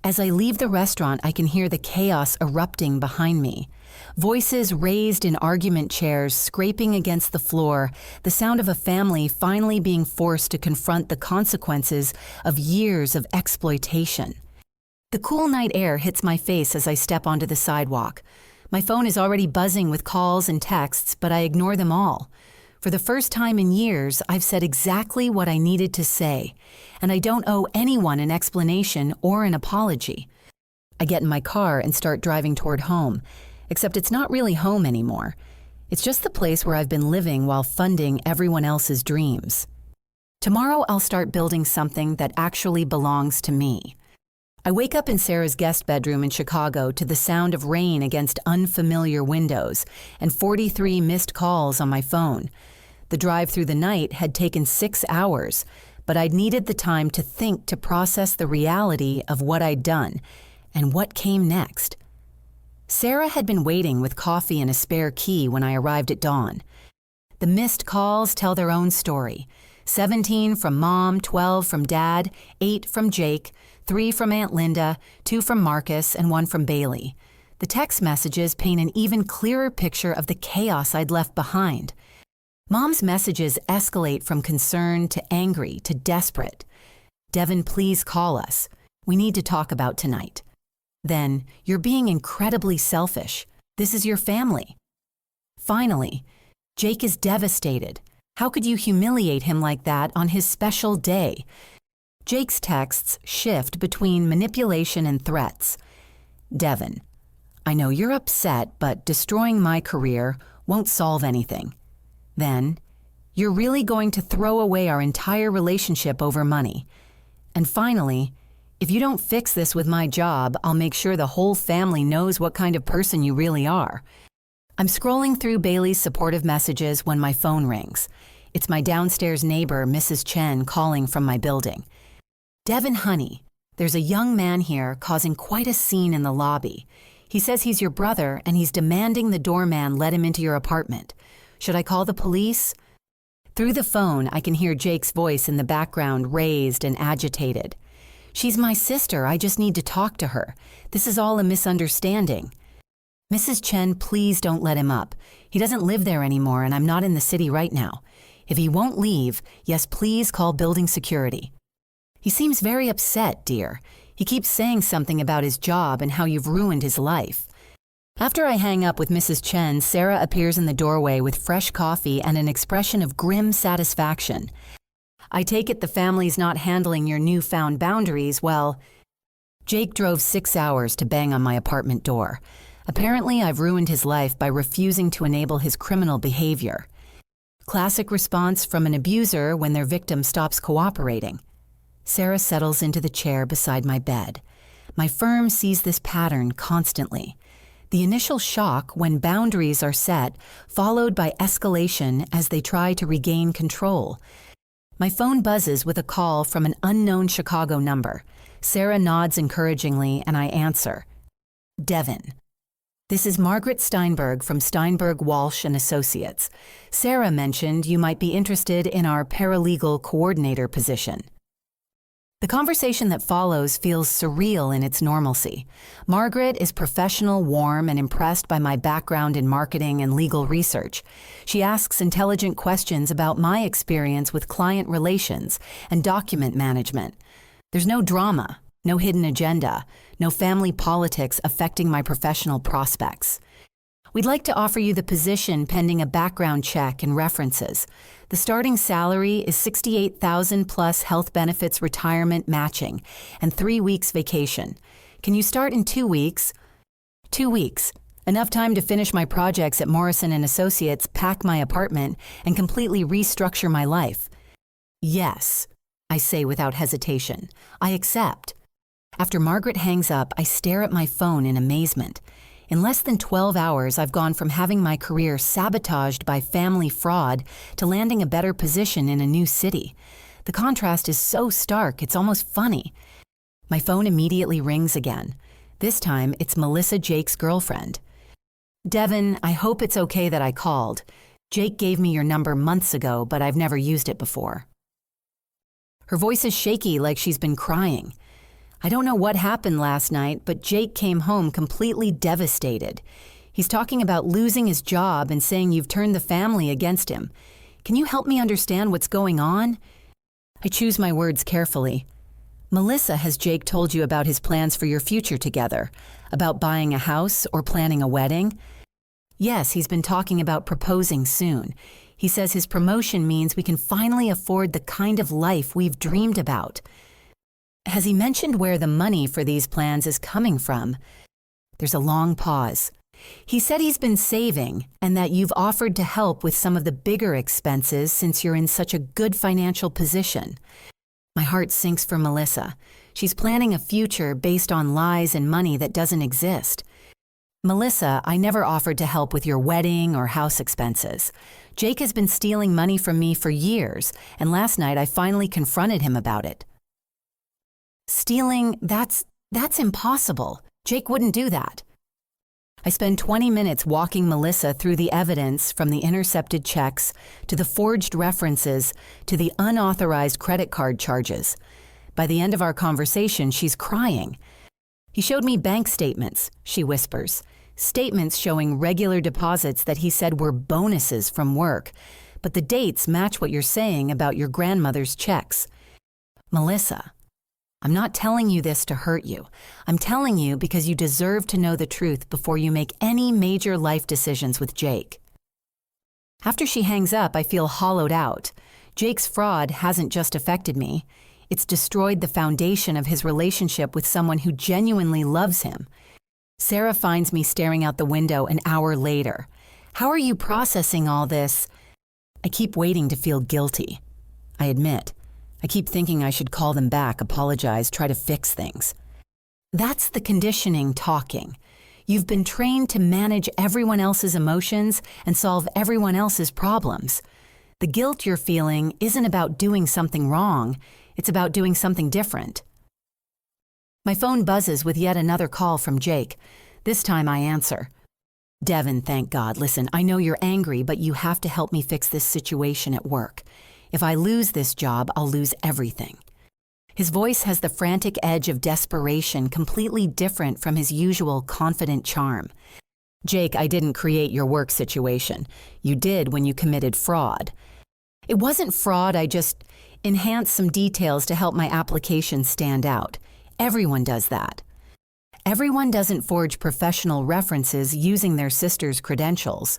As I leave the restaurant, I can hear the chaos erupting behind me. Voices raised in argument chairs scraping against the floor, the sound of a family finally being forced to confront the consequences of years of exploitation. The cool night air hits my face as I step onto the sidewalk. My phone is already buzzing with calls and texts, but I ignore them all. For the first time in years, I've said exactly what I needed to say, and I don't owe anyone an explanation or an apology. I get in my car and start driving toward home, except it's not really home anymore. It's just the place where I've been living while funding everyone else's dreams. Tomorrow I'll start building something that actually belongs to me. I wake up in Sarah's guest bedroom in Chicago to the sound of rain against unfamiliar windows and 43 missed calls on my phone. The drive through the night had taken 6 hours, but I'd needed the time to think to process the reality of what I'd done and what came next. Sarah had been waiting with coffee and a spare key when I arrived at dawn. The missed calls tell their own story. 17 from Mom, 12 from Dad, 8 from Jake, 3 from Aunt Linda, 2 from Marcus, and 1 from Bailey. The text messages paint an even clearer picture of the chaos I'd left behind. Mom's messages escalate from concern to angry to desperate. Devon, please call us. We need to talk about tonight. Then, you're being incredibly selfish. This is your family. Finally, Jake is devastated. How could you humiliate him like that on his special day? Jake's texts shift between manipulation and threats. Devon, I know you're upset, but destroying my career won't solve anything. Then, you're really going to throw away our entire relationship over money. And finally, if you don't fix this with my job, I'll make sure the whole family knows what kind of person you really are. I'm scrolling through Bailey's supportive messages when my phone rings. It's my downstairs neighbor, Mrs. Chen, calling from my building. Devon, honey, there's a young man here causing quite a scene in the lobby. He says he's your brother and he's demanding the doorman let him into your apartment. Should I call the police? Through the phone, I can hear Jake's voice in the background, raised and agitated. She's my sister. I just need to talk to her. This is all a misunderstanding. Mrs. Chen, please don't let him up. He doesn't live there anymore, and I'm not in the city right now. If he won't leave, yes, please call building security. He seems very upset, dear. He keeps saying something about his job and how you've ruined his life. After I hang up with Mrs. Chen, Sarah appears in the doorway with fresh coffee and an expression of grim satisfaction. I take it the family's not handling your newfound boundaries well. Jake drove 6 hours to bang on my apartment door. Apparently, I've ruined his life by refusing to enable his criminal behavior. Classic response from an abuser when their victim stops cooperating. Sarah settles into the chair beside my bed. My firm sees this pattern constantly. The initial shock when boundaries are set, followed by escalation as they try to regain control. My phone buzzes with a call from an unknown Chicago number. Sarah nods encouragingly and I answer. Devon. This is Margaret Steinberg from Steinberg, Walsh & Associates. Sarah mentioned you might be interested in our paralegal coordinator position. The conversation that follows feels surreal in its normalcy. Margaret is professional, warm, and impressed by my background in marketing and legal research. She asks intelligent questions about my experience with client relations and document management. There's no drama, no hidden agenda, no family politics affecting my professional prospects. We'd like to offer you the position pending a background check and references. The starting salary is $68,000 plus health benefits retirement matching and 3 weeks vacation. Can you start in 2 weeks? 2 weeks. Enough time to finish my projects at Morrison & Associates, pack my apartment, and completely restructure my life. Yes, I say without hesitation. I accept. After Margaret hangs up, I stare at my phone in amazement. In less than 12 hours, I've gone from having my career sabotaged by family fraud to landing a better position in a new city. The contrast is so stark, it's almost funny. My phone immediately rings again. This time, it's Melissa, Jake's girlfriend. Devon, I hope it's okay that I called. Jake gave me your number months ago, but I've never used it before. Her voice is shaky, like she's been crying. I don't know what happened last night, but Jake came home completely devastated. He's talking about losing his job and saying you've turned the family against him. Can you help me understand what's going on? I choose my words carefully. Melissa, has Jake told you about his plans for your future together? About buying a house or planning a wedding? Yes, he's been talking about proposing soon. He says his promotion means we can finally afford the kind of life we've dreamed about. Has he mentioned where the money for these plans is coming from? There's a long pause. He said he's been saving and that you've offered to help with some of the bigger expenses since you're in such a good financial position. My heart sinks for Melissa. She's planning a future based on lies and money that doesn't exist. Melissa, I never offered to help with your wedding or house expenses. Jake has been stealing money from me for years, and last night I finally confronted him about it. Stealing, that's impossible. Jake wouldn't do that. I spend 20 minutes walking Melissa through the evidence, from the intercepted checks to the forged references to the unauthorized credit card charges. By the end of our conversation, she's crying. He showed me bank statements, she whispers. Statements showing regular deposits that he said were bonuses from work, but the dates match what you're saying about your grandmother's checks. Melissa, I'm not telling you this to hurt you. I'm telling you because you deserve to know the truth before you make any major life decisions with Jake. After she hangs up, I feel hollowed out. Jake's fraud hasn't just affected me. It's destroyed the foundation of his relationship with someone who genuinely loves him. Sarah finds me staring out the window an hour later. How are you processing all this? I keep waiting to feel guilty. I admit. I keep thinking I should call them back, apologize, try to fix things. That's the conditioning talking. You've been trained to manage everyone else's emotions and solve everyone else's problems. The guilt you're feeling isn't about doing something wrong. It's about doing something different. My phone buzzes with yet another call from Jake. This time I answer. Devon, thank God. Listen, I know you're angry, but you have to help me fix this situation at work. If I lose this job, I'll lose everything. His voice has the frantic edge of desperation, completely different from his usual confident charm. Jake, I didn't create your work situation. You did when you committed fraud. It wasn't fraud, I just enhanced some details to help my application stand out. Everyone does that. Everyone doesn't forge professional references using their sister's credentials.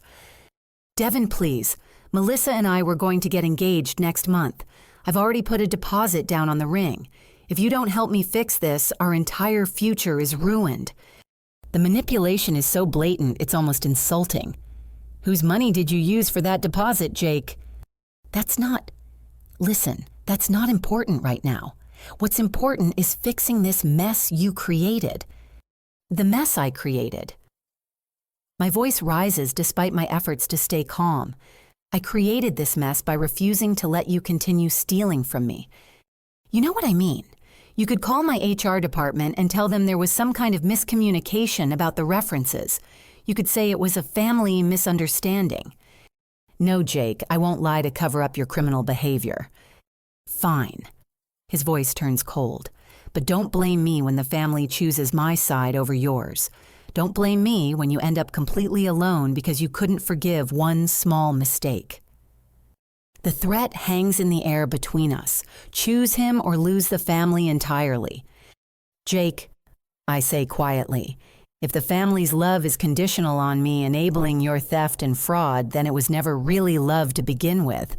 Devon, please. Melissa and I were going to get engaged next month. I've already put a deposit down on the ring. If you don't help me fix this, our entire future is ruined. The manipulation is so blatant, it's almost insulting. Whose money did you use for that deposit, Jake? Listen, that's not important right now. What's important is fixing this mess you created. The mess I created. My voice rises despite my efforts to stay calm. I created this mess by refusing to let you continue stealing from me. You know what I mean? You could call my HR department and tell them there was some kind of miscommunication about the references. You could say it was a family misunderstanding. No, Jake, I won't lie to cover up your criminal behavior. Fine. His voice turns cold. But don't blame me when the family chooses my side over yours. Don't blame me when you end up completely alone because you couldn't forgive one small mistake. The threat hangs in the air between us. Choose him or lose the family entirely. Jake, I say quietly, if the family's love is conditional on me enabling your theft and fraud, then it was never really love to begin with.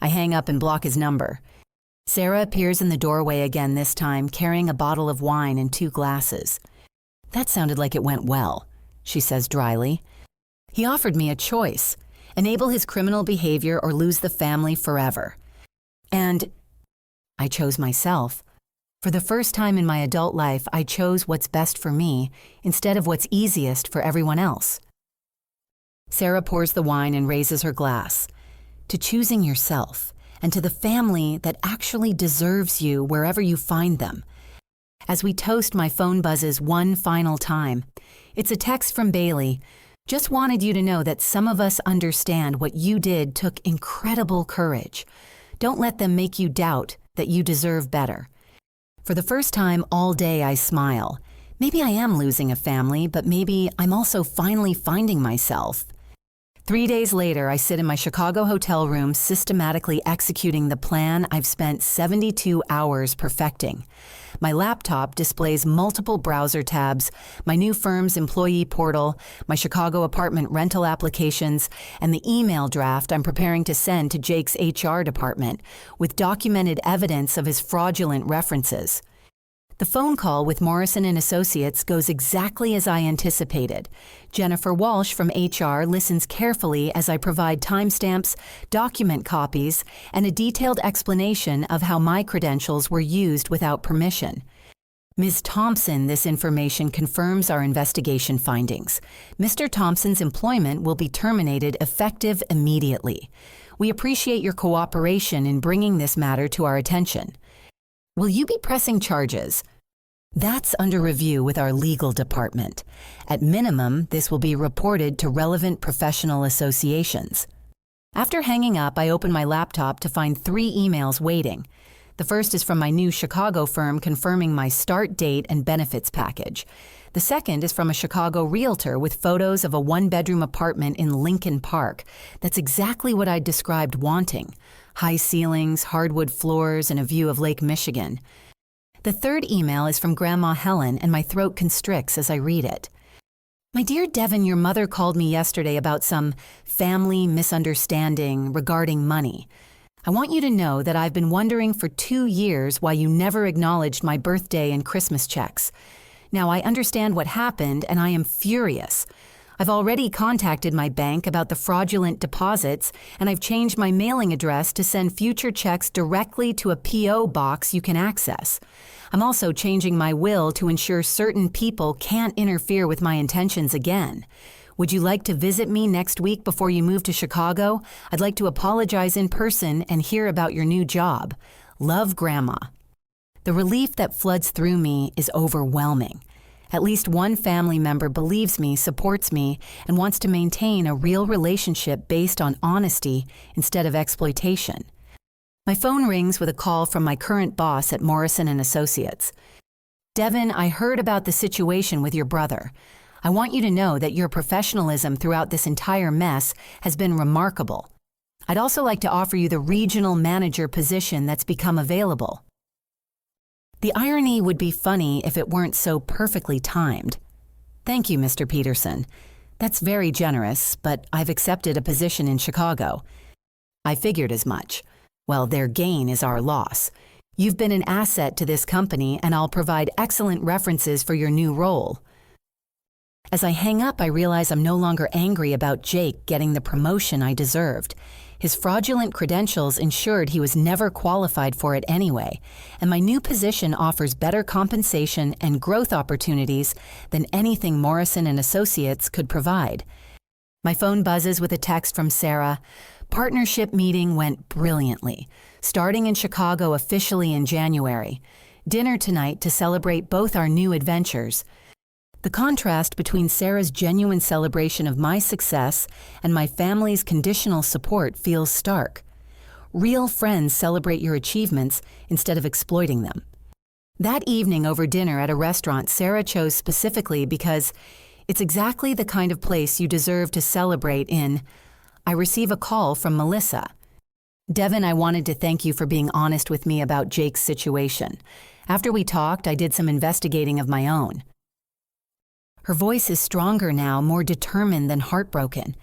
I hang up and block his number. Sarah appears in the doorway again this time, carrying a bottle of wine and 2 glasses. That sounded like it went well, she says dryly. He offered me a choice, enable his criminal behavior or lose the family forever. And I chose myself. For the first time in my adult life, I chose what's best for me instead of what's easiest for everyone else. Sarah pours the wine and raises her glass. To choosing yourself, and to the family that actually deserves you wherever you find them. As we toast, my phone buzzes one final time. It's a text from Bailey. Just wanted you to know that some of us understand what you did took incredible courage. Don't let them make you doubt that you deserve better. For the first time all day, I smile. Maybe I am losing a family, but maybe I'm also finally finding myself. 3 days later, I sit in my Chicago hotel room systematically executing the plan I've spent 72 hours perfecting. My laptop displays multiple browser tabs, my new firm's employee portal, my Chicago apartment rental applications, and the email draft I'm preparing to send to Jake's HR department, with documented evidence of his fraudulent references. The phone call with Morrison & Associates goes exactly as I anticipated. Jennifer Walsh from HR listens carefully as I provide timestamps, document copies, and a detailed explanation of how my credentials were used without permission. Ms. Thompson, this information confirms our investigation findings. Mr. Thompson's employment will be terminated effective immediately. We appreciate your cooperation in bringing this matter to our attention. Will you be pressing charges? That's under review with our legal department. At minimum, this will be reported to relevant professional associations. After hanging up, I open my laptop to find 3 emails waiting. The first is from my new Chicago firm confirming my start date and benefits package. The second is from a Chicago realtor with photos of a 1-bedroom apartment in Lincoln Park. That's exactly what I described wanting. High ceilings, hardwood floors, and a view of Lake Michigan. The third email is from Grandma Helen, and my throat constricts as I read it. My dear Devon, your mother called me yesterday about some family misunderstanding regarding money. I want you to know that I've been wondering for 2 years why you never acknowledged my birthday and Christmas checks. Now, I understand what happened, and I am furious. I've already contacted my bank about the fraudulent deposits, and I've changed my mailing address to send future checks directly to a P.O. box you can access. I'm also changing my will to ensure certain people can't interfere with my intentions again. Would you like to visit me next week before you move to Chicago? I'd like to apologize in person and hear about your new job. Love, Grandma. The relief that floods through me is overwhelming. At least one family member believes me, supports me, and wants to maintain a real relationship based on honesty instead of exploitation. My phone rings with a call from my current boss at Morrison & Associates. Devon, I heard about the situation with your brother. I want you to know that your professionalism throughout this entire mess has been remarkable. I'd also like to offer you the regional manager position that's become available. The irony would be funny if it weren't so perfectly timed. Thank you, Mr. Peterson. That's very generous, but I've accepted a position in Chicago. I figured as much. Well, their gain is our loss. You've been an asset to this company, and I'll provide excellent references for your new role. As I hang up, I realize I'm no longer angry about Jake getting the promotion I deserved. His fraudulent credentials ensured he was never qualified for it anyway, and my new position offers better compensation and growth opportunities than anything Morrison & Associates could provide. My phone buzzes with a text from Sarah. Partnership meeting went brilliantly, starting in Chicago officially in January. Dinner tonight to celebrate both our new adventures. The contrast between Sarah's genuine celebration of my success and my family's conditional support feels stark. Real friends celebrate your achievements instead of exploiting them. That evening over dinner at a restaurant Sarah chose specifically because it's exactly the kind of place you deserve to celebrate in. I receive a call from Melissa. Devon, I wanted to thank you for being honest with me about Jake's situation. After we talked, I did some investigating of my own. Her voice is stronger now, more determined than heartbroken.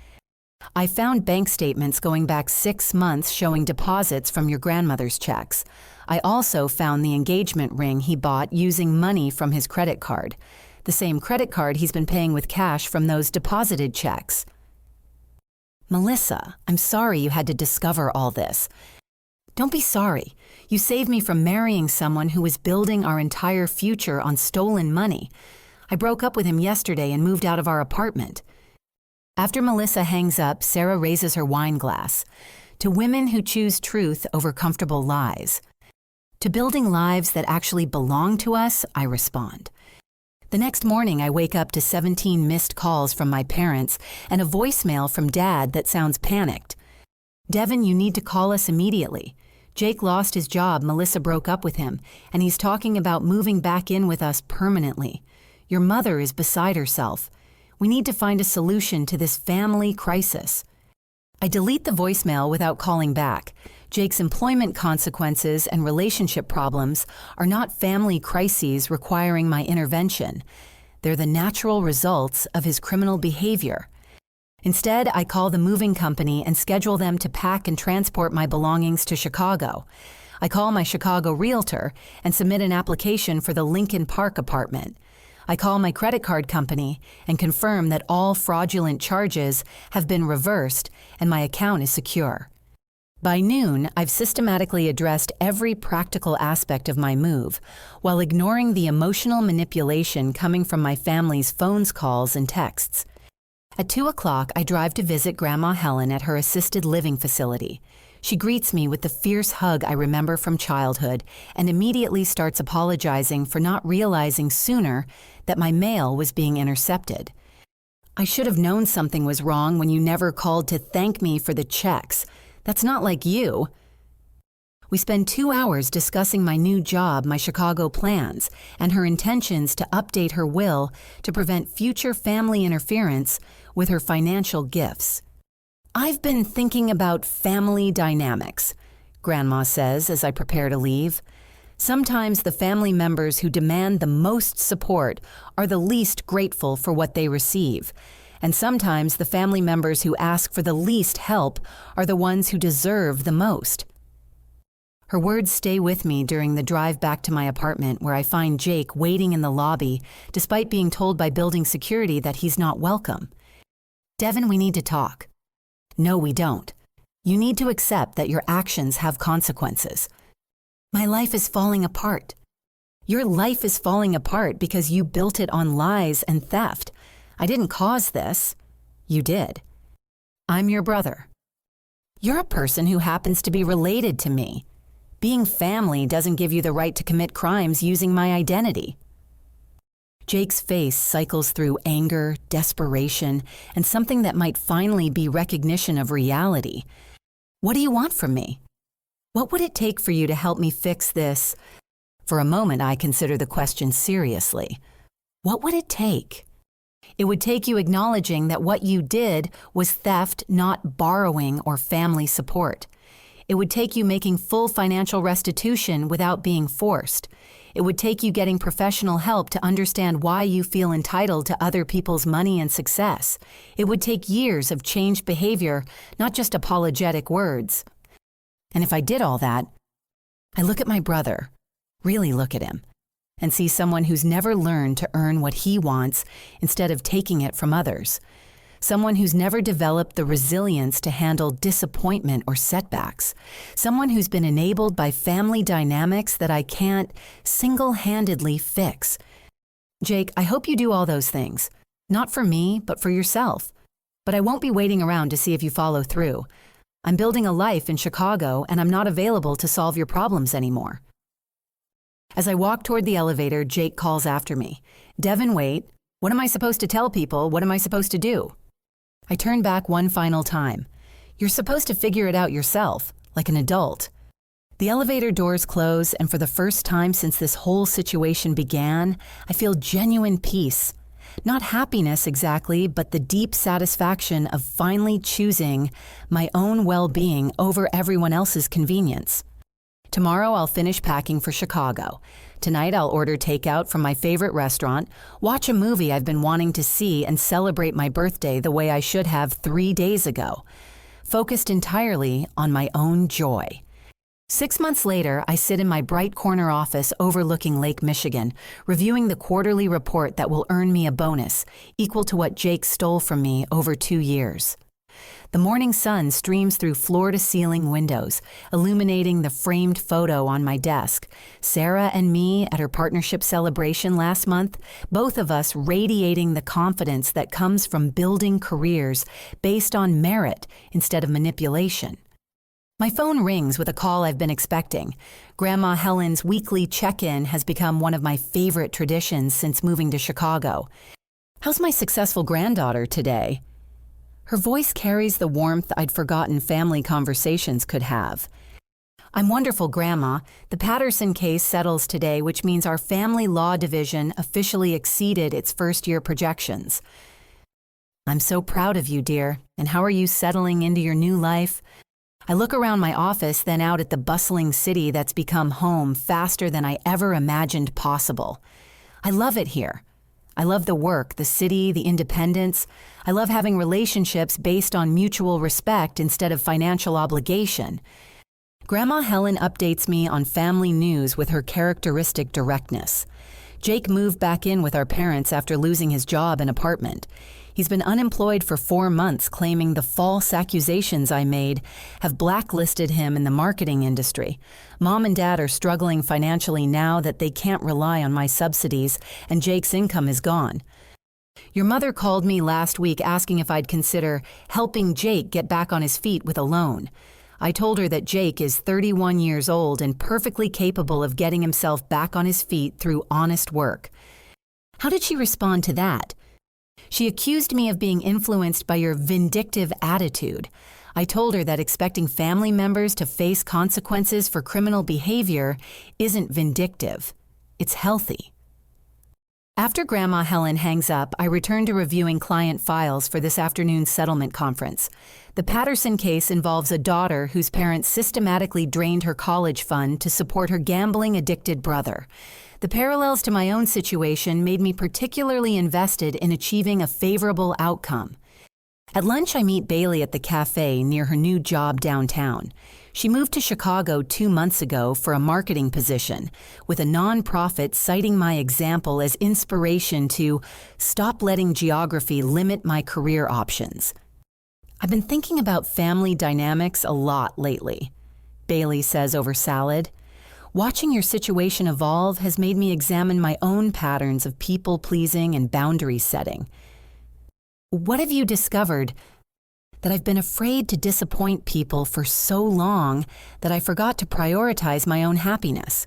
I found bank statements going back 6 months showing deposits from your grandmother's checks. I also found the engagement ring he bought using money from his credit card, the same credit card he's been paying with cash from those deposited checks. Melissa, I'm sorry you had to discover all this. Don't be sorry. You saved me from marrying someone who was building our entire future on stolen money. I broke up with him yesterday and moved out of our apartment. After Melissa hangs up, Sarah raises her wine glass. To women who choose truth over comfortable lies. To building lives that actually belong to us, I respond. The next morning, I wake up to 17 missed calls from my parents and a voicemail from Dad that sounds panicked. "Devon, you need to call us immediately. Jake lost his job, Melissa broke up with him, and he's talking about moving back in with us permanently. Your mother is beside herself. We need to find a solution to this family crisis." I delete the voicemail without calling back. Jake's employment consequences and relationship problems are not family crises requiring my intervention. They're the natural results of his criminal behavior. Instead, I call the moving company and schedule them to pack and transport my belongings to Chicago. I call my Chicago realtor and submit an application for the Lincoln Park apartment. I call my credit card company and confirm that all fraudulent charges have been reversed and my account is secure. By noon, I've systematically addressed every practical aspect of my move, while ignoring the emotional manipulation coming from my family's phone calls and texts. At 2 o'clock, I drive to visit Grandma Helen at her assisted living facility. She greets me with the fierce hug I remember from childhood and immediately starts apologizing for not realizing sooner that my mail was being intercepted. "I should have known something was wrong when you never called to thank me for the checks. That's not like you." We spend 2 hours discussing my new job, my Chicago plans, and her intentions to update her will to prevent future family interference with her financial gifts. "I've been thinking about family dynamics," Grandma says as I prepare to leave. "Sometimes the family members who demand the most support are the least grateful for what they receive. And sometimes the family members who ask for the least help are the ones who deserve the most." Her words stay with me during the drive back to my apartment, where I find Jake waiting in the lobby despite being told by building security that he's not welcome. "Devon, we need to talk." "No, we don't. You need to accept that your actions have consequences." "My life is falling apart." "Your life is falling apart because you built it on lies and theft. I didn't cause this." "You did." "I'm your brother." "You're a person who happens to be related to me. Being family doesn't give you the right to commit crimes using my identity." Jake's face cycles through anger, desperation, and something that might finally be recognition of reality. "What do you want from me? What would it take for you to help me fix this?" For a moment, I consider the question seriously. What would it take? It would take you acknowledging that what you did was theft, not borrowing or family support. It would take you making full financial restitution without being forced. It would take you getting professional help to understand why you feel entitled to other people's money and success. It would take years of changed behavior, not just apologetic words. And if I did all that, I look at my brother, really look at him, and see someone who's never learned to earn what he wants instead of taking it from others. Someone who's never developed the resilience to handle disappointment or setbacks. Someone who's been enabled by family dynamics that I can't single-handedly fix. Jake, I hope you do all those things. Not for me, but for yourself. But I won't be waiting around to see if you follow through. I'm building a life in Chicago, and I'm not available to solve your problems anymore. As I walk toward the elevator, Jake calls after me. "Devon, wait. What am I supposed to tell people? What am I supposed to do?" I turn back one final time. "You're supposed to figure it out yourself, like an adult." The elevator doors close, and for the first time since this whole situation began, I feel genuine peace. Not happiness exactly, but the deep satisfaction of finally choosing my own well-being over everyone else's convenience. Tomorrow I'll finish packing for Chicago. Tonight I'll order takeout from my favorite restaurant, watch a movie I've been wanting to see, and celebrate my birthday the way I should have 3 days ago, focused entirely on my own joy. 6 months later, I sit in my bright corner office overlooking Lake Michigan, reviewing the quarterly report that will earn me a bonus, equal to what Jake stole from me over 2 years. The morning sun streams through floor-to-ceiling windows, illuminating the framed photo on my desk. Sarah and me at her partnership celebration last month, both of us radiating the confidence that comes from building careers based on merit instead of manipulation. My phone rings with a call I've been expecting. Grandma Helen's weekly check-in has become one of my favorite traditions since moving to Chicago. "How's my successful granddaughter today?" Her voice carries the warmth I'd forgotten family conversations could have. "I'm wonderful, Grandma. The Patterson case settles today, which means our family law division officially exceeded its first-year projections." "I'm so proud of you, dear. And how are you settling into your new life?" I look around my office, then out at the bustling city that's become home faster than I ever imagined possible. I love it here. I love the work, the city, the independence. I love having relationships based on mutual respect instead of financial obligation. Grandma Helen updates me on family news with her characteristic directness. Jake moved back in with our parents after losing his job and apartment. He's been unemployed for 4 months, claiming the false accusations I made have blacklisted him in the marketing industry. Mom and Dad are struggling financially now that they can't rely on my subsidies, and Jake's income is gone. Your mother called me last week asking if I'd consider helping Jake get back on his feet with a loan. I told her that Jake is 31 years old and perfectly capable of getting himself back on his feet through honest work. How did she respond to that? She accused me of being influenced by your vindictive attitude. I told her that expecting family members to face consequences for criminal behavior isn't vindictive. It's healthy. After Grandma Helen hangs up, I return to reviewing client files for this afternoon's settlement conference. The Patterson case involves a daughter whose parents systematically drained her college fund to support her gambling-addicted brother. The parallels to my own situation made me particularly invested in achieving a favorable outcome. At lunch, I meet Bailey at the cafe near her new job downtown. She moved to Chicago 2 months ago for a marketing position, with a nonprofit citing my example as inspiration to stop letting geography limit my career options. "I've been thinking about family dynamics a lot lately," Bailey says over salad. "Watching your situation evolve has made me examine my own patterns of people-pleasing and boundary setting. What have you discovered?" "That I've been afraid to disappoint people for so long that I forgot to prioritize my own happiness.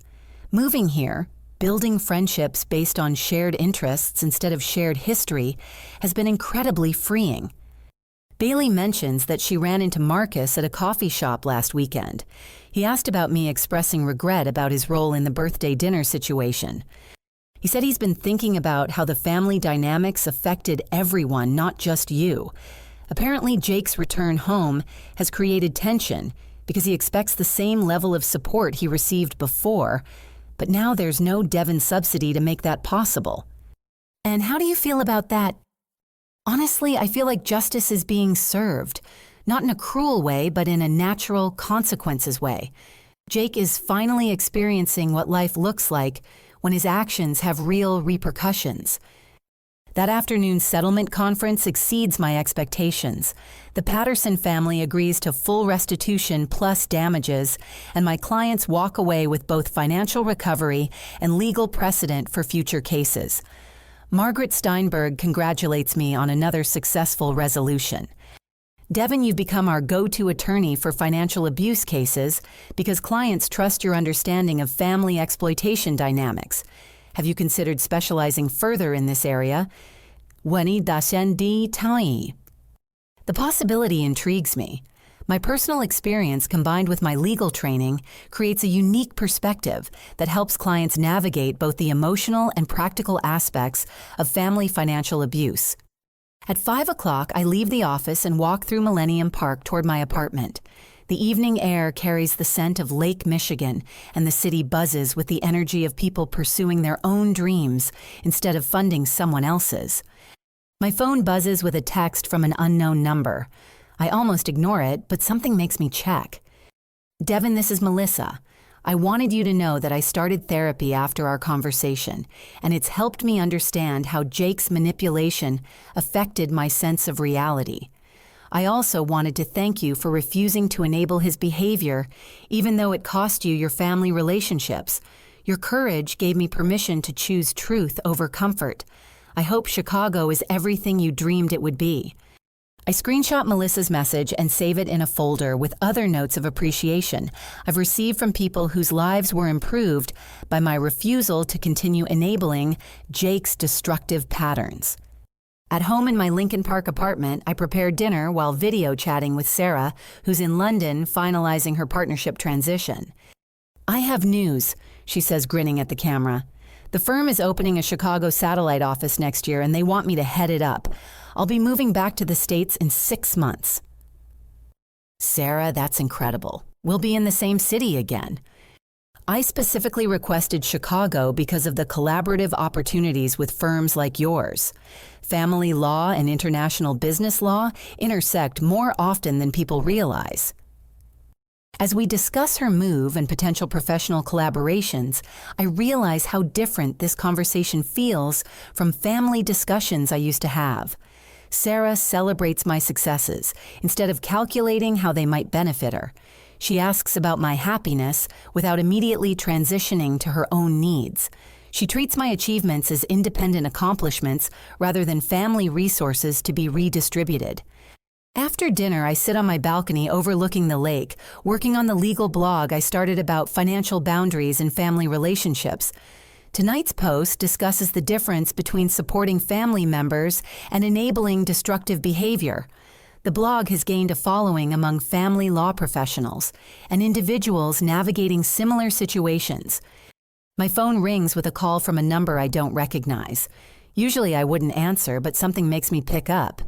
Moving here, building friendships based on shared interests instead of shared history, has been incredibly freeing." Bailey mentions that she ran into Marcus at a coffee shop last weekend. He asked about me expressing regret about his role in the birthday dinner situation. He said he's been thinking about how the family dynamics affected everyone, not just you. Apparently, Jake's return home has created tension because he expects the same level of support he received before, but now there's no Devon subsidy to make that possible. "And how do you feel about that?" "Honestly, I feel like justice is being served, not in a cruel way, but in a natural consequences way. Jake is finally experiencing what life looks like when his actions have real repercussions." That afternoon's settlement conference exceeds my expectations. The Patterson family agrees to full restitution plus damages, and my clients walk away with both financial recovery and legal precedent for future cases. Margaret Steinberg congratulates me on another successful resolution. "Devon, you've become our go-to attorney for financial abuse cases because clients trust your understanding of family exploitation dynamics. Have you considered specializing further in this area?" "The possibility intrigues me. My personal experience combined with my legal training creates a unique perspective that helps clients navigate both the emotional and practical aspects of family financial abuse. At 5 o'clock, I leave the office and walk through Millennium Park toward my apartment. The evening air carries the scent of Lake Michigan, and the city buzzes with the energy of people pursuing their own dreams instead of funding someone else's. My phone buzzes with a text from an unknown number. I almost ignore it, but something makes me check. "Devon, this is Melissa. I wanted you to know that I started therapy after our conversation, and it's helped me understand how Jake's manipulation affected my sense of reality. I also wanted to thank you for refusing to enable his behavior, even though it cost you your family relationships. Your courage gave me permission to choose truth over comfort. I hope Chicago is everything you dreamed it would be. I screenshot Melissa's message and save it in a folder with other notes of appreciation I've received from people whose lives were improved by my refusal to continue enabling Jake's destructive patterns. At home in my Lincoln Park apartment, I prepared dinner while video chatting with Sarah, who's in London finalizing her partnership transition. "I have news," she says, grinning at the camera. "The firm is opening a Chicago satellite office next year and they want me to head it up. I'll be moving back to the States in 6 months." "Sarah, that's incredible. We'll be in the same city again." "I specifically requested Chicago because of the collaborative opportunities with firms like yours. Family law and international business law intersect more often than people realize." As we discuss her move and potential professional collaborations, I realize how different this conversation feels from family discussions I used to have. Sarah celebrates my successes instead of calculating how they might benefit her. She asks about my happiness without immediately transitioning to her own needs. She treats my achievements as independent accomplishments rather than family resources to be redistributed. After dinner, I sit on my balcony overlooking the lake, working on the legal blog I started about financial boundaries in family relationships. Tonight's post discusses the difference between supporting family members and enabling destructive behavior. The blog has gained a following among family law professionals and individuals navigating similar situations. My phone rings with a call from a number I don't recognize. Usually I wouldn't answer, but something makes me pick up.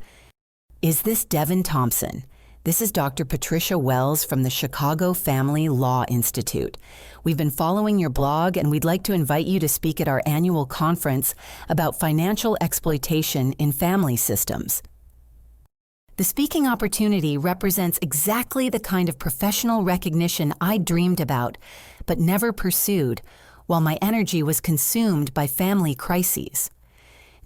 "Is this Devon Thompson? This is Dr. Patricia Wells from the Chicago Family Law Institute. We've been following your blog and we'd like to invite you to speak at our annual conference about financial exploitation in family systems." The speaking opportunity represents exactly the kind of professional recognition I dreamed about, but never pursued, while my energy was consumed by family crises.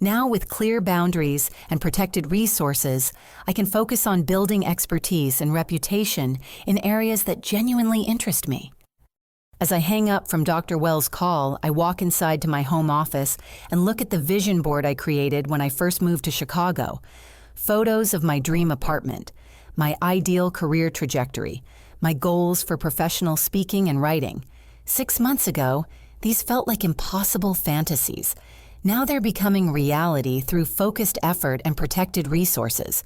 Now, with clear boundaries and protected resources, I can focus on building expertise and reputation in areas that genuinely interest me. As I hang up from Dr. Wells' call, I walk inside to my home office and look at the vision board I created when I first moved to Chicago. Photos of my dream apartment, my ideal career trajectory, my goals for professional speaking and writing. 6 months ago, these felt like impossible fantasies. Now they're becoming reality through focused effort and protected resources.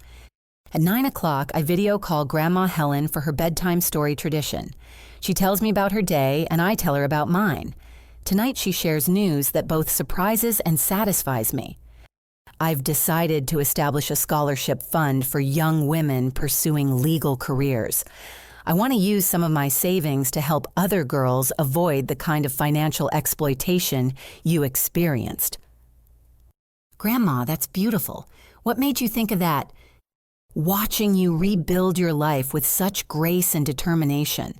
At 9 o'clock, I video call Grandma Helen for her bedtime story tradition. She tells me about her day, and I tell her about mine. Tonight she shares news that both surprises and satisfies me. I've decided to establish a scholarship fund for young women pursuing legal careers. I want to use some of my savings to help other girls avoid the kind of financial exploitation you experienced. "Grandma, that's beautiful. What made you think of that?" "Watching you rebuild your life with such grace and determination.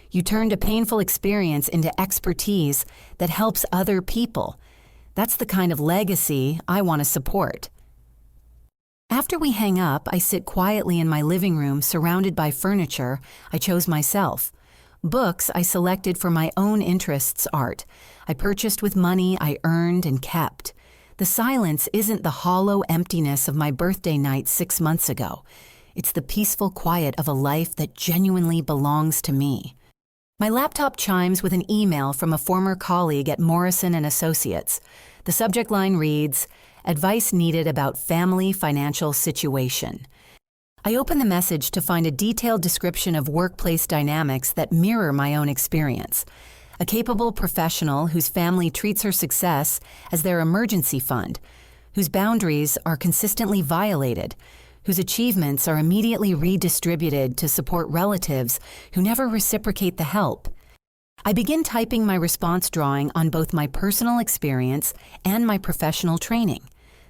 You turned a painful experience into expertise that helps other people. That's the kind of legacy I want to support." After we hang up, I sit quietly in my living room surrounded by furniture I chose myself. Books I selected for my own interests, art. I purchased with money I earned and kept. The silence isn't the hollow emptiness of my birthday night 6 months ago. It's the peaceful quiet of a life that genuinely belongs to me. My laptop chimes with an email from a former colleague at Morrison & Associates. The subject line reads, "Advice needed about family financial situation." I open the message to find a detailed description of workplace dynamics that mirror my own experience. A capable professional whose family treats her success as their emergency fund, whose boundaries are consistently violated, whose achievements are immediately redistributed to support relatives who never reciprocate the help. I begin typing my response drawing on both my personal experience and my professional training.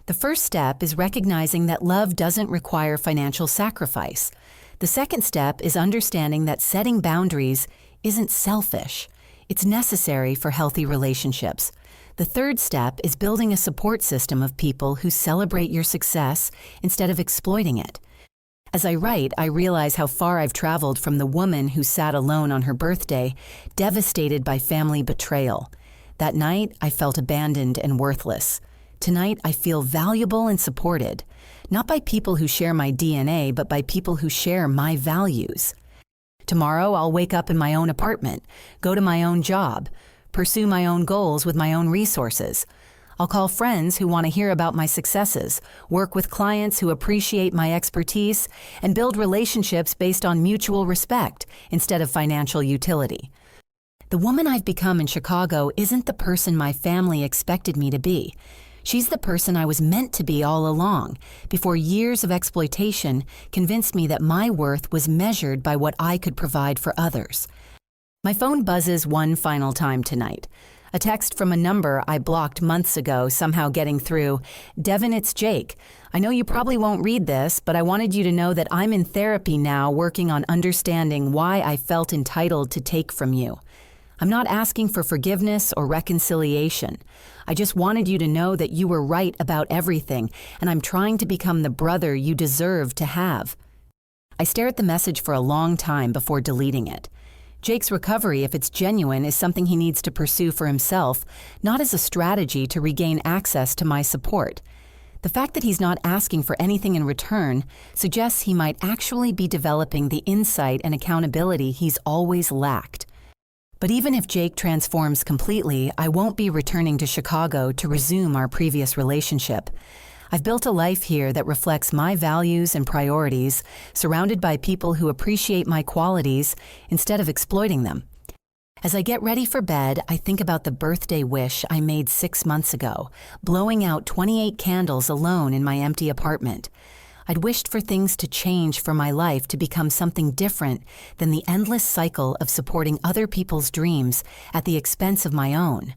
The first step is recognizing that love doesn't require financial sacrifice. The second step is understanding that setting boundaries isn't selfish. It's necessary for healthy relationships. The third step is building a support system of people who celebrate your success instead of exploiting it. As I write, I realize how far I've traveled from the woman who sat alone on her birthday, devastated by family betrayal. That night, I felt abandoned and worthless. Tonight, I feel valuable and supported. not by people who share my DNA, but by people who share my values. Tomorrow, I'll wake up in my own apartment, go to my own job, pursue my own goals with my own resources. I'll call friends who want to hear about my successes, work with clients who appreciate my expertise, and build relationships based on mutual respect instead of financial utility. The woman I've become in Chicago isn't the person my family expected me to be. She's the person I was meant to be all along, before years of exploitation convinced me that my worth was measured by what I could provide for others. My phone buzzes one final time tonight. A text from a number I blocked months ago somehow getting through. Devon, it's Jake. I know you probably won't read this, but I wanted you to know that I'm in therapy now working on understanding why I felt entitled to take from you. I'm not asking for forgiveness or reconciliation. I just wanted you to know that you were right about everything, and I'm trying to become the brother you deserve to have. I stare at the message for a long time before deleting it. Jake's recovery, if it's genuine, is something he needs to pursue for himself, not as a strategy to regain access to my support. The fact that he's not asking for anything in return suggests he might actually be developing the insight and accountability he's always lacked. But even if Jake transforms completely, I won't be returning to Chicago to resume our previous relationship. I've built a life here that reflects my values and priorities, surrounded by people who appreciate my qualities instead of exploiting them. As I get ready for bed, I think about the birthday wish I made 6 months ago, blowing out 28 candles alone in my empty apartment. I'd wished for things to change for my life to become something different than the endless cycle of supporting other people's dreams at the expense of my own.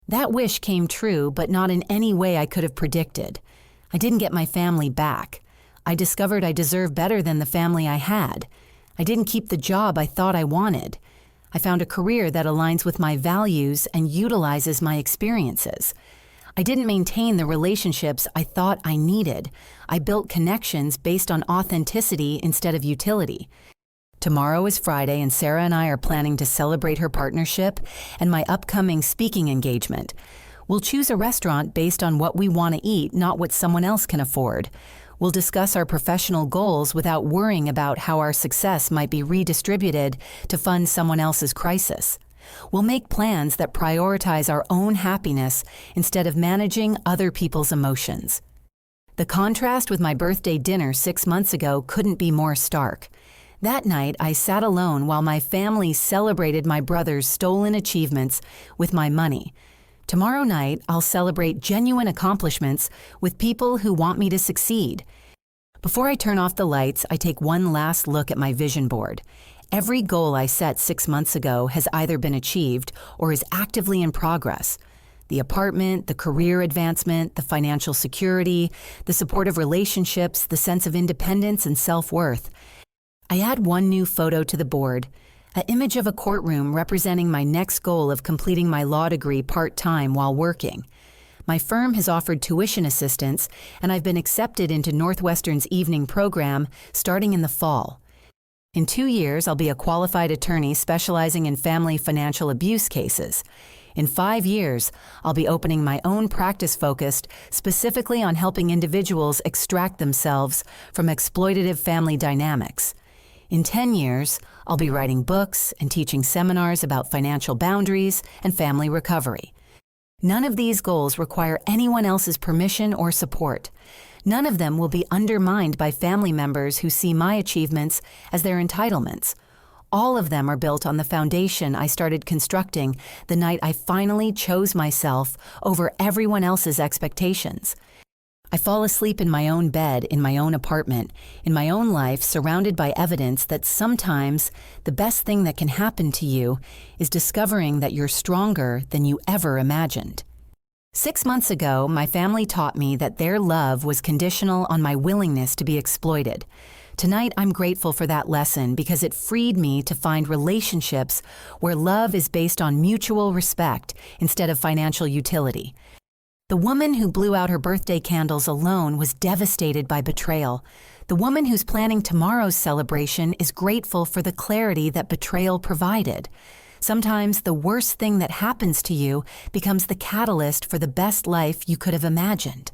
That wish came true, but not in any way I could have predicted. I didn't get my family back. I discovered I deserve better than the family I had. I didn't keep the job I thought I wanted. I found a career that aligns with my values and utilizes my experiences. I didn't maintain the relationships I thought I needed. I built connections based on authenticity instead of utility. Tomorrow is Friday, and Sarah and I are planning to celebrate her partnership and my upcoming speaking engagement. We'll choose a restaurant based on what we want to eat, not what someone else can afford. We'll discuss our professional goals without worrying about how our success might be redistributed to fund someone else's crisis. We'll make plans that prioritize our own happiness instead of managing other people's emotions. The contrast with my birthday dinner 6 months ago couldn't be more stark. That night, I sat alone while my family celebrated my brother's stolen achievements with my money. Tomorrow night, I'll celebrate genuine accomplishments with people who want me to succeed. Before I turn off the lights, I take one last look at my vision board. Every goal I set 6 months ago has either been achieved or is actively in progress. The apartment, the career advancement, the financial security, the supportive relationships, the sense of independence and self-worth. I add one new photo to the board, an image of a courtroom representing my next goal of completing my law degree part-time while working. My firm has offered tuition assistance, and I've been accepted into Northwestern's evening program starting in the fall. In 2 years, I'll be a qualified attorney specializing in family financial abuse cases. In 5 years, I'll be opening my own practice focused specifically on helping individuals extract themselves from exploitative family dynamics. In 10 years, I'll be writing books and teaching seminars about financial boundaries and family recovery. None of these goals require anyone else's permission or support. None of them will be undermined by family members who see my achievements as their entitlements. All of them are built on the foundation I started constructing the night I finally chose myself over everyone else's expectations. I fall asleep in my own bed, in my own apartment, in my own life, surrounded by evidence that sometimes the best thing that can happen to you is discovering that you're stronger than you ever imagined. 6 months ago, my family taught me that their love was conditional on my willingness to be exploited. Tonight, I'm grateful for that lesson because it freed me to find relationships where love is based on mutual respect instead of financial utility. The woman who blew out her birthday candles alone was devastated by betrayal. The woman who's planning tomorrow's celebration is grateful for the clarity that betrayal provided. Sometimes the worst thing that happens to you becomes the catalyst for the best life you could have imagined.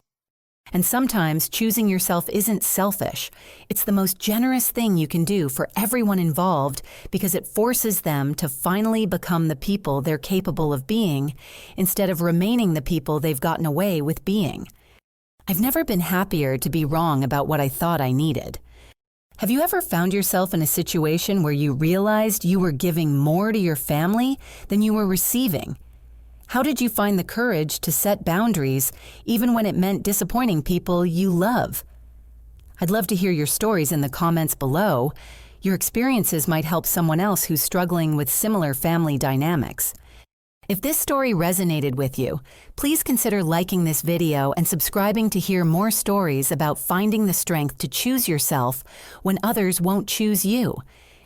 And sometimes choosing yourself isn't selfish. It's the most generous thing you can do for everyone involved because it forces them to finally become the people they're capable of being instead of remaining the people they've gotten away with being. I've never been happier to be wrong about what I thought I needed. Have you ever found yourself in a situation where you realized you were giving more to your family than you were receiving? How did you find the courage to set boundaries, even when it meant disappointing people you love? I'd love to hear your stories in the comments below. Your experiences might help someone else who's struggling with similar family dynamics. If this story resonated with you, please consider liking this video and subscribing to hear more stories about finding the strength to choose yourself when others won't choose you.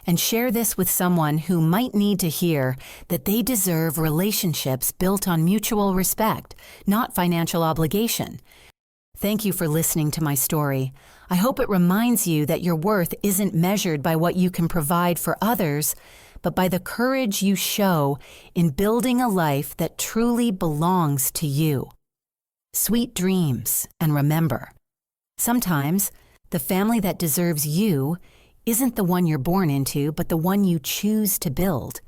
And share this with someone who might need to hear that they deserve relationships built on mutual respect, not financial obligation. Thank you for listening to my story. I hope it reminds you that your worth isn't measured by what you can provide for others, but by the courage you show in building a life that truly belongs to you. Sweet dreams, and remember, sometimes the family that deserves you isn't the one you're born into, but the one you choose to build.